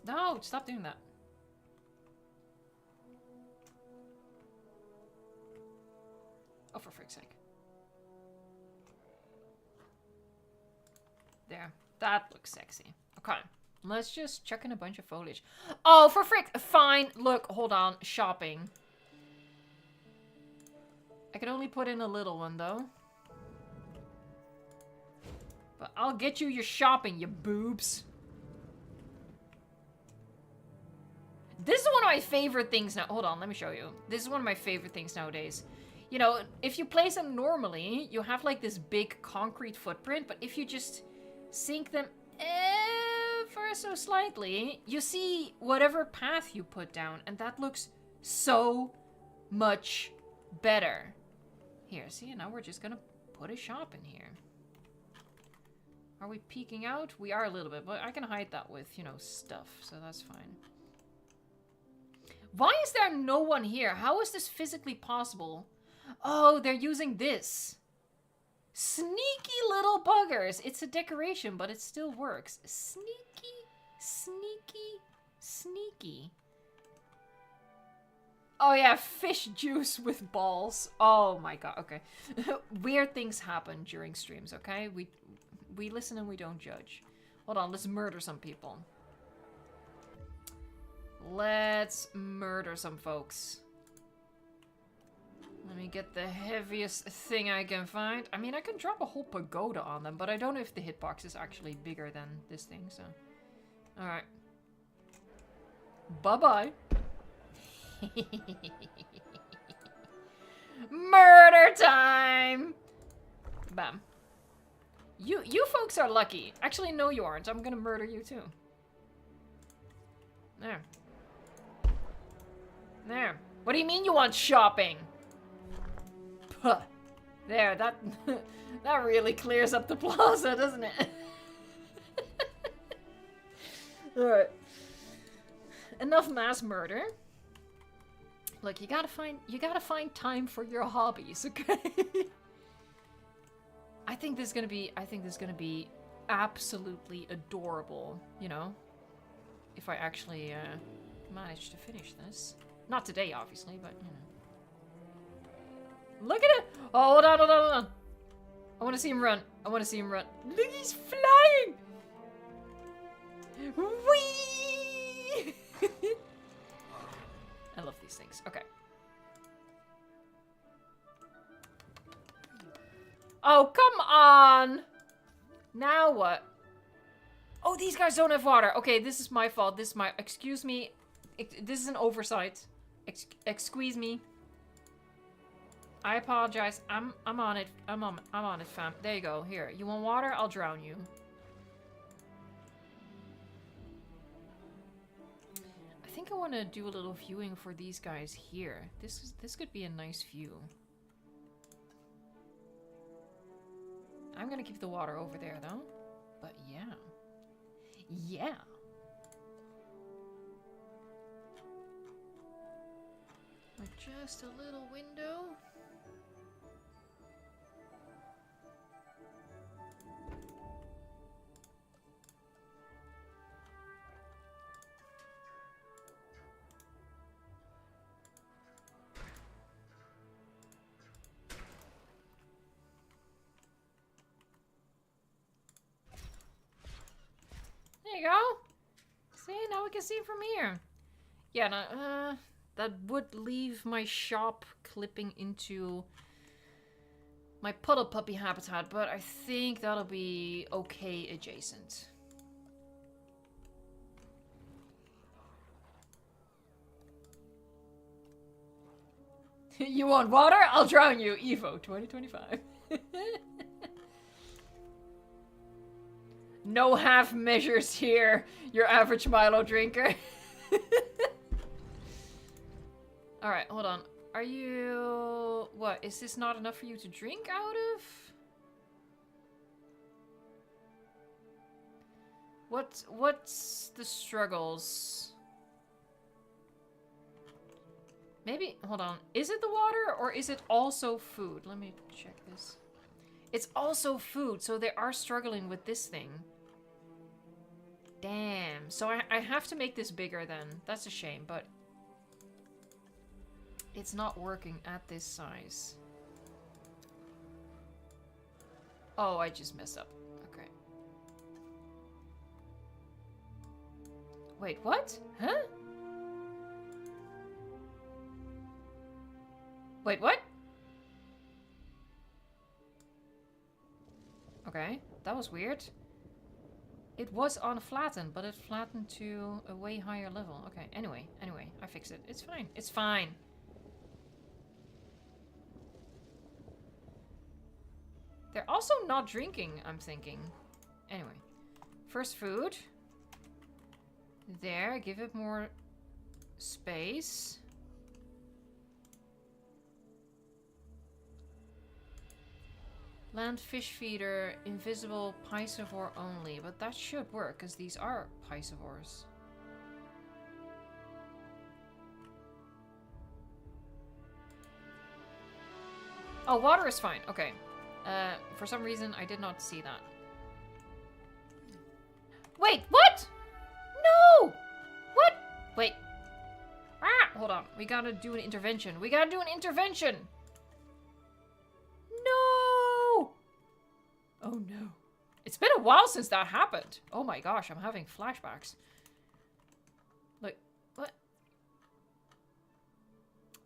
No, stop doing that. Oh, for frick's sake. There. That looks sexy. Okay. Let's just chuck in a bunch of foliage. Oh, for frick. Fine. Look, hold on. Shopping. I can only put in a little one, though. But I'll get you your shopping, you boobs. This is one of my favorite things now. Hold on, let me show you. This is one of my favorite things nowadays. You know, if you place them normally, you have like this big concrete footprint, but if you just sink them ever so slightly, you see whatever path you put down, and that looks so much better. Here, see, now we're just gonna put a shop in here. Are we peeking out? We are a little bit, but I can hide that with, you know, stuff, so that's fine. Why is there no one here? How is this physically possible? Oh, they're using this. Sneaky little buggers. It's a decoration, but it still works. Sneaky, sneaky, sneaky. Oh yeah, fish juice with balls. Oh my god, okay. Weird things happen during streams, okay? We listen and we don't judge. Hold on, let's murder some people. Let's murder some folks. Let me get the heaviest thing I can find. I mean, I can drop a whole pagoda on them, but I don't know if the hitbox is actually bigger than this thing, so... Alright. Bye-bye. Murder time! Bam. You folks are lucky. Actually, no you aren't. I'm gonna murder you too. There. There. What do you mean you want shopping? Puh. There, that that really clears up the plaza, doesn't it? Alright. Enough mass murder. Look, you gotta find time for your hobbies, okay? I think this is gonna be absolutely adorable, you know? If I actually manage to finish this. Not today, obviously, but, you know. Look at it! Oh, hold on, hold on, hold on. I want to see him run. I want to see him run. Look, he's flying! Whee! I love these things. Okay. Oh, come on! Now what? Oh, these guys don't have water. Okay, this is my fault. This is my... Excuse me. This is an oversight. Excuse me. I apologize. I'm on it. I'm on it, fam. There you go. Here. You want water? I'll drown you. I think I want to do a little viewing for these guys here. This could be a nice view. I'm gonna keep the water over there though. But yeah. Yeah. With just a little window. There you go. See, now we can see it from here. Yeah, no, that would leave my shop clipping into my puddle puppy habitat, but I think that'll be okay adjacent. You want water? I'll drown you. Evo 2025. No half measures here, your average Milo drinker. Alright, hold on. Are you... What? Is this not enough for you to drink out of? What's the struggles? Maybe... Hold on. Is it the water or is it also food? Let me check this. It's also food, so they are struggling with this thing. Damn. So I have to make this bigger then. That's a shame, but... It's not working at this size. Oh, I just messed up. Okay. Wait, what? Huh? Wait, what? Okay, that was weird. It was on flatten, but it flattened to a way higher level. Okay, anyway, I fixed it. It's fine. It's fine. They're also not drinking, I'm thinking. Anyway. First food. There, give it more space. Land fish feeder, invisible piscivore only. But that should work, because these are piscivores. Oh, water is fine. Okay. For some reason, I did not see that. Wait, what? No! What? Wait. Ah, hold on. We gotta do an intervention. We gotta do an intervention! No! Oh no. It's been a while since that happened. Oh my gosh, I'm having flashbacks. Like, what?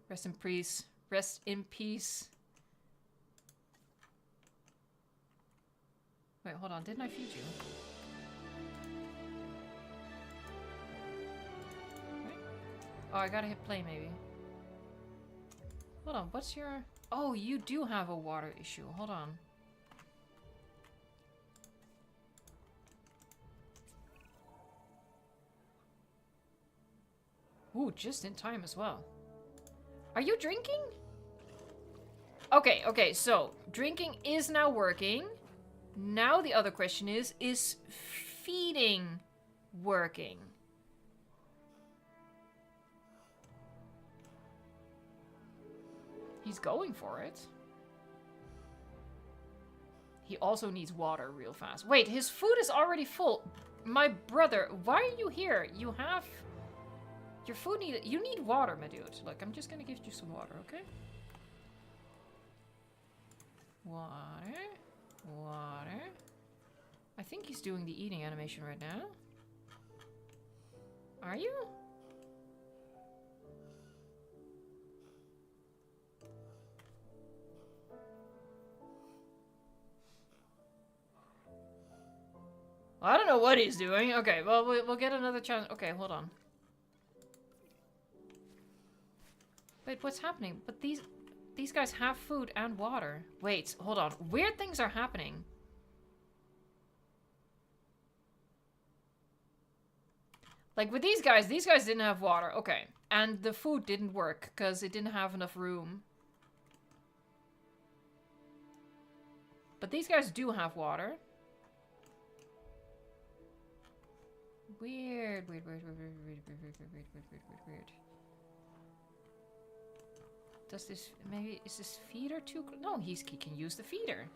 Rest in peace. Rest in peace. Wait, hold on. Didn't I feed you? Right? Oh, I gotta hit play, maybe. Hold on. What's your... Oh, you do have a water issue. Hold on. Ooh, just in time as well. Are you drinking? Okay, so drinking is now working. Now the other question is feeding working? He's going for it. He also needs water real fast. Wait, his food is already full. My brother, why are you here? You have... Your food need... You need water, my dude. Look, I'm just gonna give you some water, okay? Water. Water. I think he's doing the eating animation right now. Are you? Well, I don't know what he's doing. Okay, well, we'll get another chance. Okay, hold on. Wait, what's happening? But these guys have food and water. Wait, hold on. Weird things are happening. Like with these guys didn't have water. Okay. And the food didn't work because it didn't have enough room. But these guys do have water. Weird. Does this, maybe, is this feeder too? No, he can use the feeder.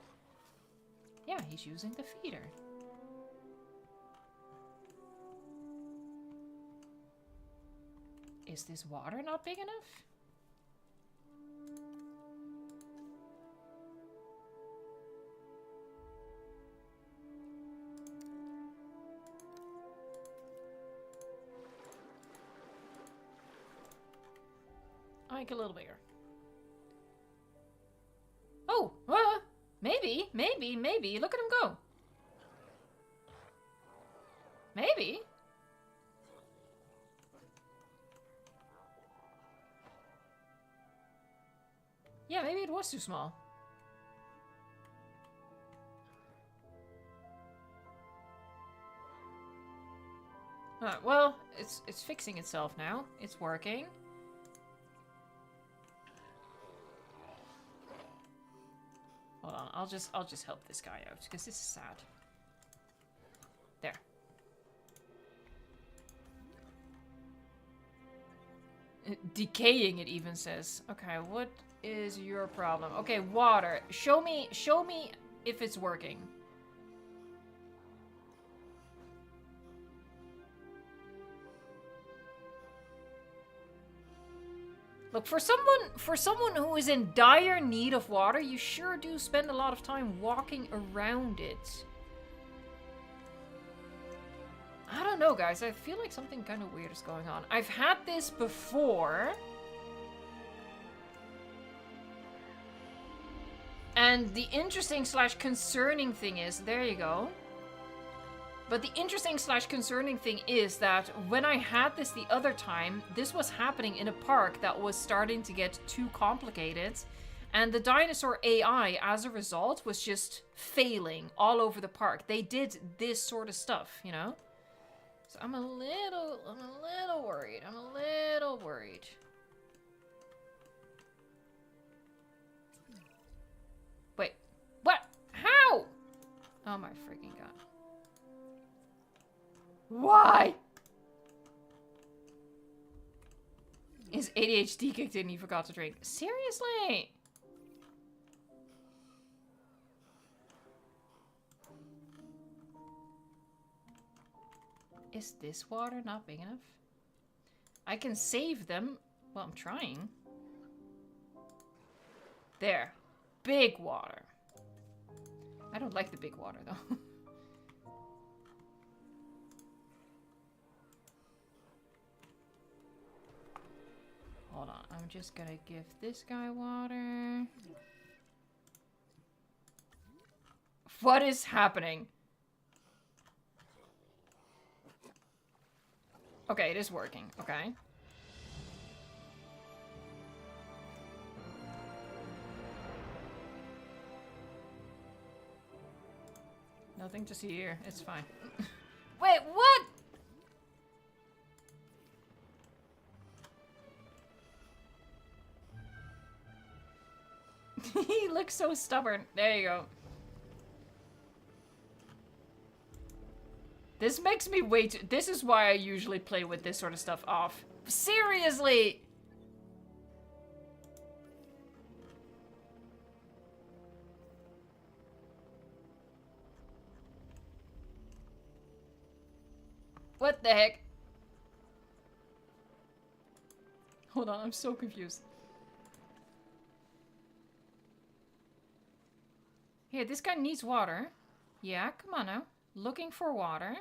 Yeah, he's using the feeder. Is this water not big enough? I think a little bigger. Oh! maybe. Look at him go. Maybe. Yeah, maybe it was too small. Well, it's fixing itself now. It's working. Hold on, I'll just help this guy out because this is sad. There. Decaying, it even says. Okay, what is your problem? Okay, water. Show me if it's working. Look, for someone who is in dire need of water, you sure do spend a lot of time walking around it. I don't know, guys. I feel like something kind of weird is going on. I've had this before. And the interesting / concerning thing is, there you go. But the interesting / concerning thing is that when I had this the other time, this was happening in a park that was starting to get too complicated. And the dinosaur AI, as a result, was just failing all over the park. They did this sort of stuff, you know? So I'm a little worried. I'm a little worried. Wait, what? How? Oh my freaking god. Why? His ADHD kicked in and he forgot to drink. Seriously? Is this water not big enough? I can save them. Well, I'm trying. There. Big water. I don't like the big water, though. Hold on. I'm just gonna give this guy water. What is happening? Okay, it is working. Okay. Nothing to see here. It's fine. Wait, what? He looks so stubborn. There you go. This makes me way too... This is why I usually play with this sort of stuff off. Seriously! What the heck? Hold on, I'm so confused. Here, this guy needs water. Yeah, come on now. Looking for water.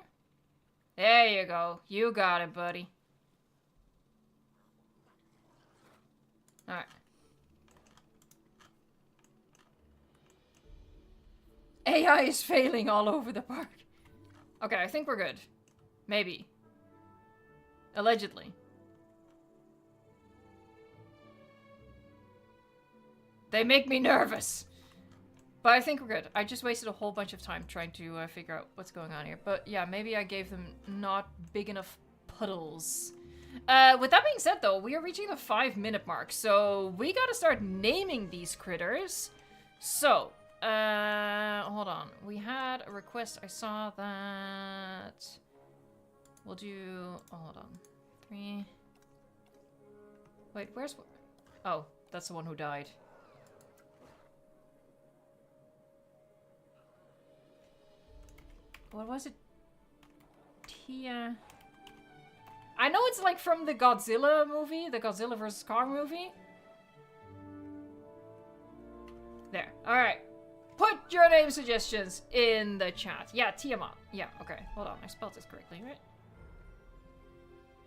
There you go. You got it, buddy. Alright. AI is failing all over the park. Okay, I think we're good. Maybe. Allegedly. They make me nervous. But I think we're good. I just wasted a whole bunch of time trying to figure out what's going on here. But yeah, maybe I gave them not big enough puddles. With that being said, though, we are reaching the 5-minute mark. So we gotta start naming these critters. So, hold on. We had a request. I saw that. We'll do... Oh, hold on. 3... Wait, where's... Oh, that's the one who died. What was it? Tia... I know it's like from the Godzilla movie, the Godzilla vs. Kong movie. There. Alright. Put your name suggestions in the chat. Yeah, Tiamat. Yeah, okay. Hold on. I spelled this correctly, right?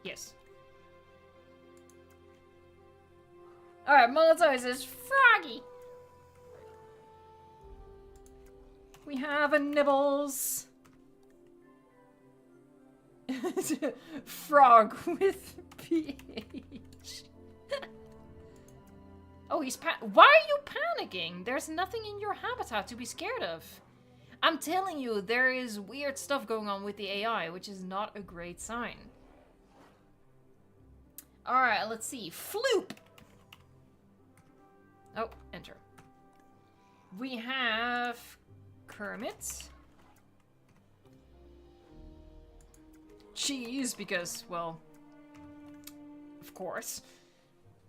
Yes. Alright, Molotov says Froggy. We have a Nibbles. Frog with PH. Oh, he's why are you panicking? There's nothing in your habitat to be scared of. I'm telling you, there is weird stuff going on with the AI, which is not a great sign. Alright, let's see. Floop! Oh, enter. We have Kermit. Cheese, because, well, of course.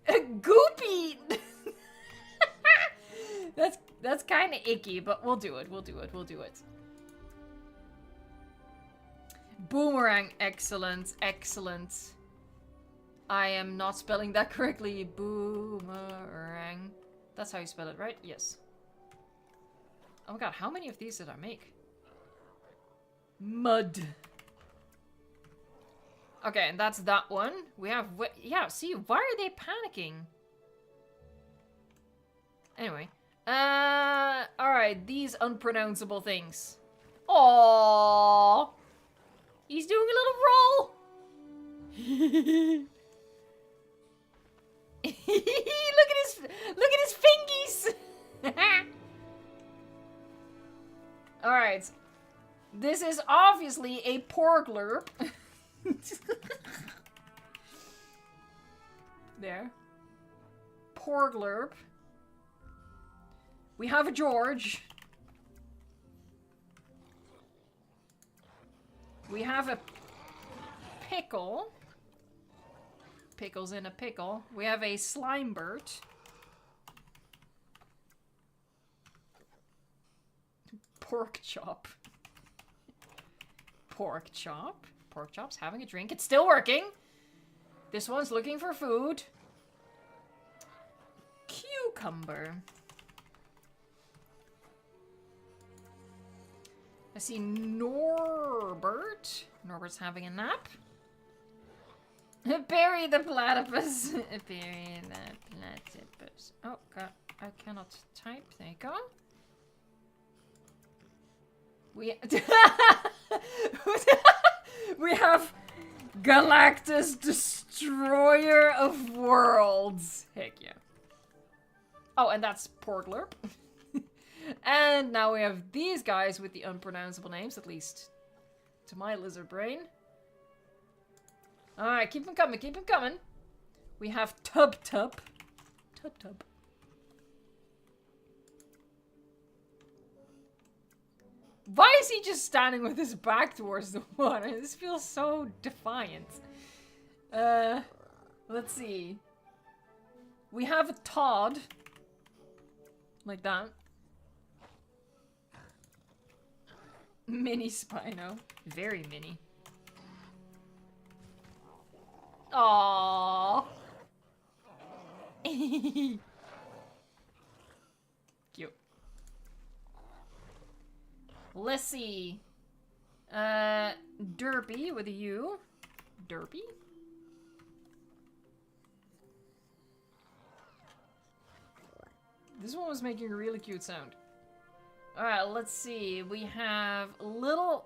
A Goopy! That's kind of icky, but we'll do it. We'll do it. We'll do it. Boomerang, excellent, excellent. I am not spelling that correctly. Boomerang. That's how you spell it, right? Yes. Oh my god, how many of these did I make? Mud. Okay, and that's that one. We have... Yeah, see, why are they panicking? Anyway. Alright, these unpronounceable things. Aww. He's doing a little roll. Look at his fingies. Alright. This is obviously a porglurp. There. Porglurp. We have a George. We have a pickle. Pickles in a pickle. We have a Slimebert. Pork chop. Pork chop. Pork chop's having a drink. It's still working. This one's looking for food. Cucumber. I see Norbert. Norbert's having a nap. Bury the platypus. Bury the platypus. Oh god, I cannot type. There you go. We we have Galactus, Destroyer of Worlds. Heck yeah. Oh, and that's Porglurp. And now we have these guys with the unpronounceable names, at least to my lizard brain. Alright, keep them coming, keep them coming. We have Tub Tub. Tub Tub. Why is he just standing with his back towards the water? This feels so defiant. Let's see. We have a Todd. Like that. Mini Spino. Very mini. Aww. Cute. Let's see. Derpy with a U. Derpy? This one was making a really cute sound. Alright, let's see. We have little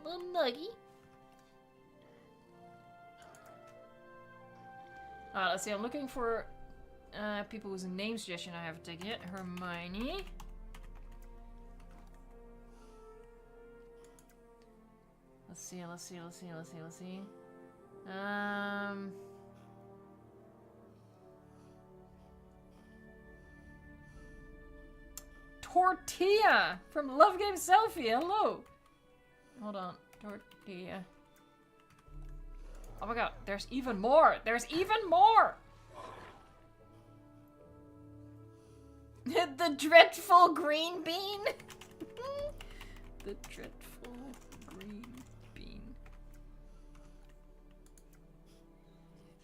Nuggy. Alright, let's see. I'm looking for people whose name suggestion I haven't taken yet. Hermione. Let's see. Tortilla from Love Game Selfie. Hello. Hold on. Tortilla. Oh my god, there's even more. There's even more. The dreadful green bean. The dreadful green bean.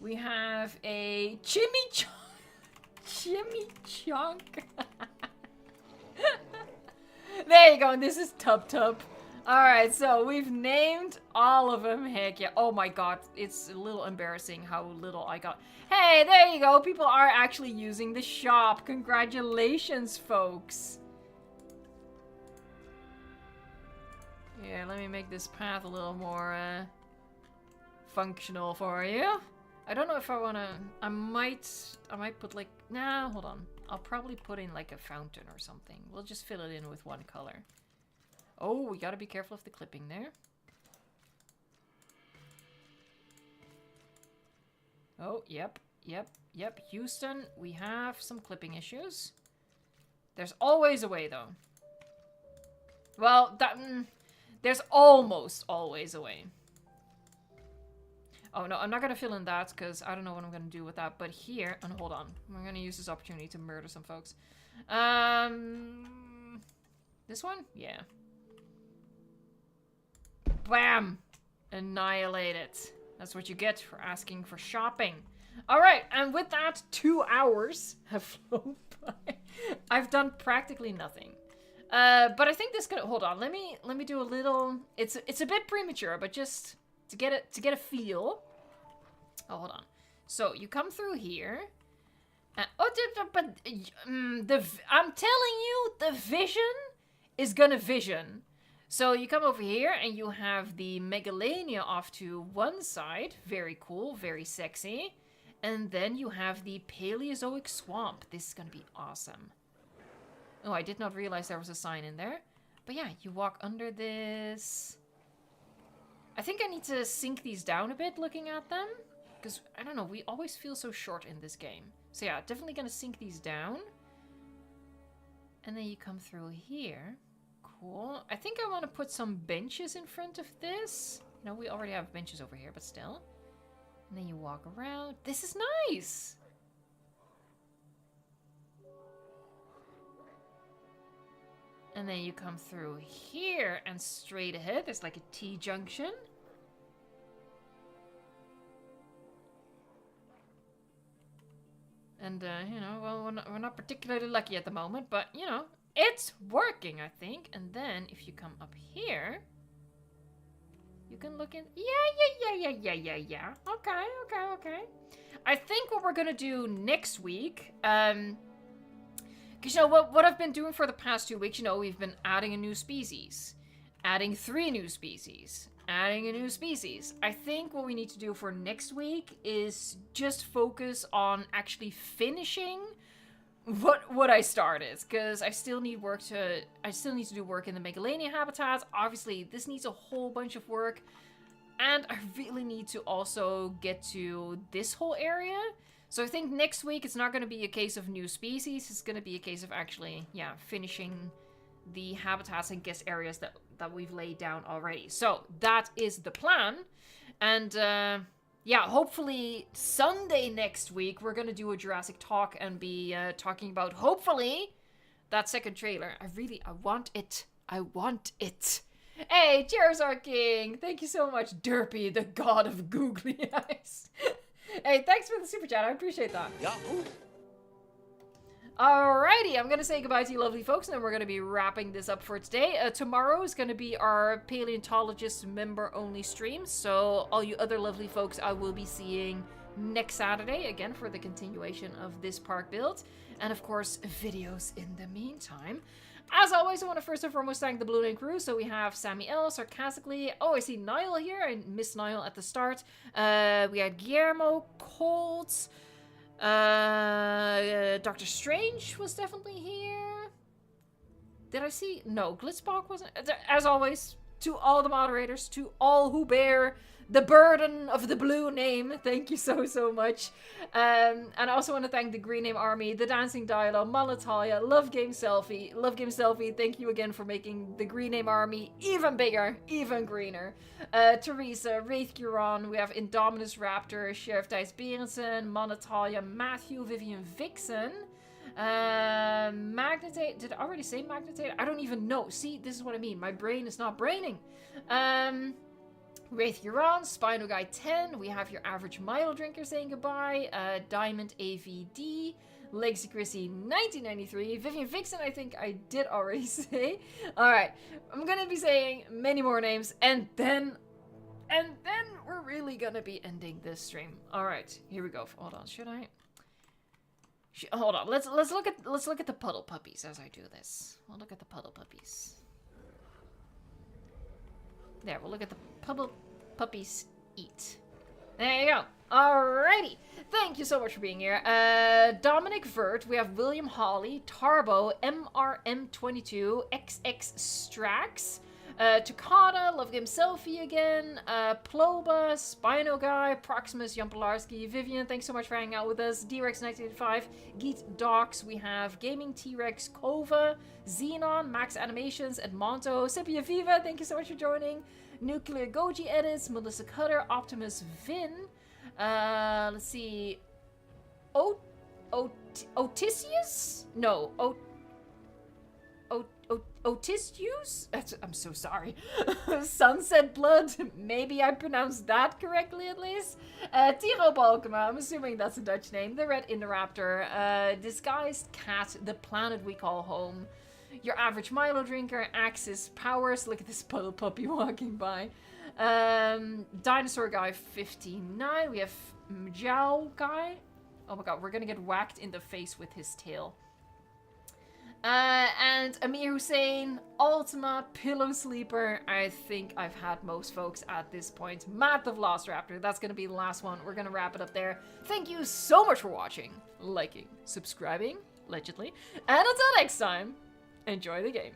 We have a chimichurri. Chimichunk. There you go, and this is Tub Tub. Alright, so we've named all of them. Heck yeah. Oh my god, it's a little embarrassing how little I got. Hey, there you go. People are actually using the shop. Congratulations, folks. Here, let me make this path a little more functional for you. I don't know if I wanna... I might put like... Nah, hold on. I'll probably put in like a fountain or something. We'll just fill it in with one color. Oh, we gotta be careful of the clipping there. Oh, yep. Houston, we have some clipping issues. There's always a way, though. Well, there's almost always a way. Oh, no, I'm not going to fill in that, because I don't know what I'm going to do with that. But here, and hold on. I'm going to use this opportunity to murder some folks. This one? Yeah. Bam! Annihilate it. That's what you get for asking for shopping. Alright, and with that, 2 hours have flown by. I've done practically nothing. But I think this could... Hold on, let me do a little... It's a bit premature, but just to get a feel. Oh, hold on. So, you come through here. I'm telling you, the vision is gonna vision. So you come over here and you have the Megalania off to one side. Very cool, very sexy. And then you have the Paleozoic Swamp. This is gonna be awesome. Oh, I did not realize there was a sign in there. But yeah, you walk under this. I think I need to sink these down a bit looking at them. Because, I don't know, we always feel so short in this game. So yeah, definitely gonna sink these down. And then you come through here. Cool. I think I want to put some benches in front of this. No, we already have benches over here, but still. And then you walk around. This is nice! And then you come through here and straight ahead. There's like a T-junction. And, you know, well, we're not particularly lucky at the moment, but, you know, it's working, I think. And then, if you come up here, you can look in... Yeah. Okay. I think what we're gonna do next week, because, you know, what I've been doing for the past 2 weeks, you know, we've been adding a new species, adding 3 new species, adding a new species. I think what we need to do for next week is just focus on actually finishing what I started, because I still need to do work in the Megalania habitat. Obviously, this needs a whole bunch of work, and I really need to also get to this whole area. So I think next week it's not going to be a case of new species. It's going to be a case of actually, yeah, finishing the habitats and guest areas that we've laid down already. So that is the plan. And yeah, hopefully Sunday next week we're going to do a Jurassic talk and be talking about, hopefully, that second trailer. I want it. I want it. Hey, cheers, our king. Thank you so much, Derpy, the god of googly eyes. Hey, thanks for the super chat. I appreciate that. Yahoo! Alrighty, I'm gonna say goodbye to you lovely folks, and then we're gonna be wrapping this up for today. Tomorrow is gonna be our paleontologist member-only stream, so all you other lovely folks I will be seeing next Saturday, again, for the continuation of this park build, and of course, videos in the meantime. As always, I want to first and foremost thank the Blue Lane crew. So we have Sammy L, Sarcastically. Oh, I see Niall here. I missed Niall at the start. We had Guillermo, Colts. Dr. Strange was definitely here. Did I see? No, Glitzbog wasn't. As always, to all the moderators, to all who bear the burden of the blue name, thank you so much. And I also want to thank the Green Name Army, the Dancing Dialogue, Malatalia, Love Game Selfie, thank you again for making the Green Name Army even bigger, even greener. Teresa, Wraith Guron, we have Indominus Raptor, Sheriff Dice Berensen, Malatalia, Matthew, Vivian Vixen, Magnetate, did I already say Magnetate? I don't even know. See, this is what I mean, my brain is not braining. Wraith Huron, Spino Guy 10, we have your average Milo drinker saying goodbye, Diamond AVD, Legacy Chrissy 1993, Vivian Vixen I think I did already say. Alright, I'm gonna be saying many more names, and then we're really gonna be ending this stream. Alright, here we go. Hold on, should I? Hold on, let's look at the puddle puppies as I do this. We'll look at the puddle puppies. There, we'll look at the puppies eat. There you go. Alrighty. Thank you so much for being here. Dominic Vert, we have William Hawley, Tarbo, MRM22, XX Strax, Takada, Love Game Selfie again, Ploba, Spino Guy, Proximus, Jan Pilarski, Vivian, thanks so much for hanging out with us, D-Rex1985, Geet Docs, we have Gaming T-Rex, Kova, Xenon, Max Animations, Edmonto, Sepia Viva, thank you so much for joining, Nuclear Goji Edits, Melissa Cutter, Optimus Vin, let's see, Otisius? No, Otisius? I'm so sorry. Sunset Blood, maybe I pronounced that correctly at least. Tiro Balkema, I'm assuming that's a Dutch name. The Red Indoraptor, Disguised Cat, The Planet We Call Home, Your Average Milo Drinker, Axis Powers, look at this puddle puppy walking by. Dinosaur Guy 59, we have Mjau Guy. Oh my god, we're gonna get whacked in the face with his tail. And Amir Hussein, Ultima, Pillow Sleeper. I think I've had most folks at this point. Matt the Velociraptor, that's gonna be the last one. We're gonna wrap it up there. Thank you so much for watching, liking, subscribing, allegedly. And until next time, enjoy the game.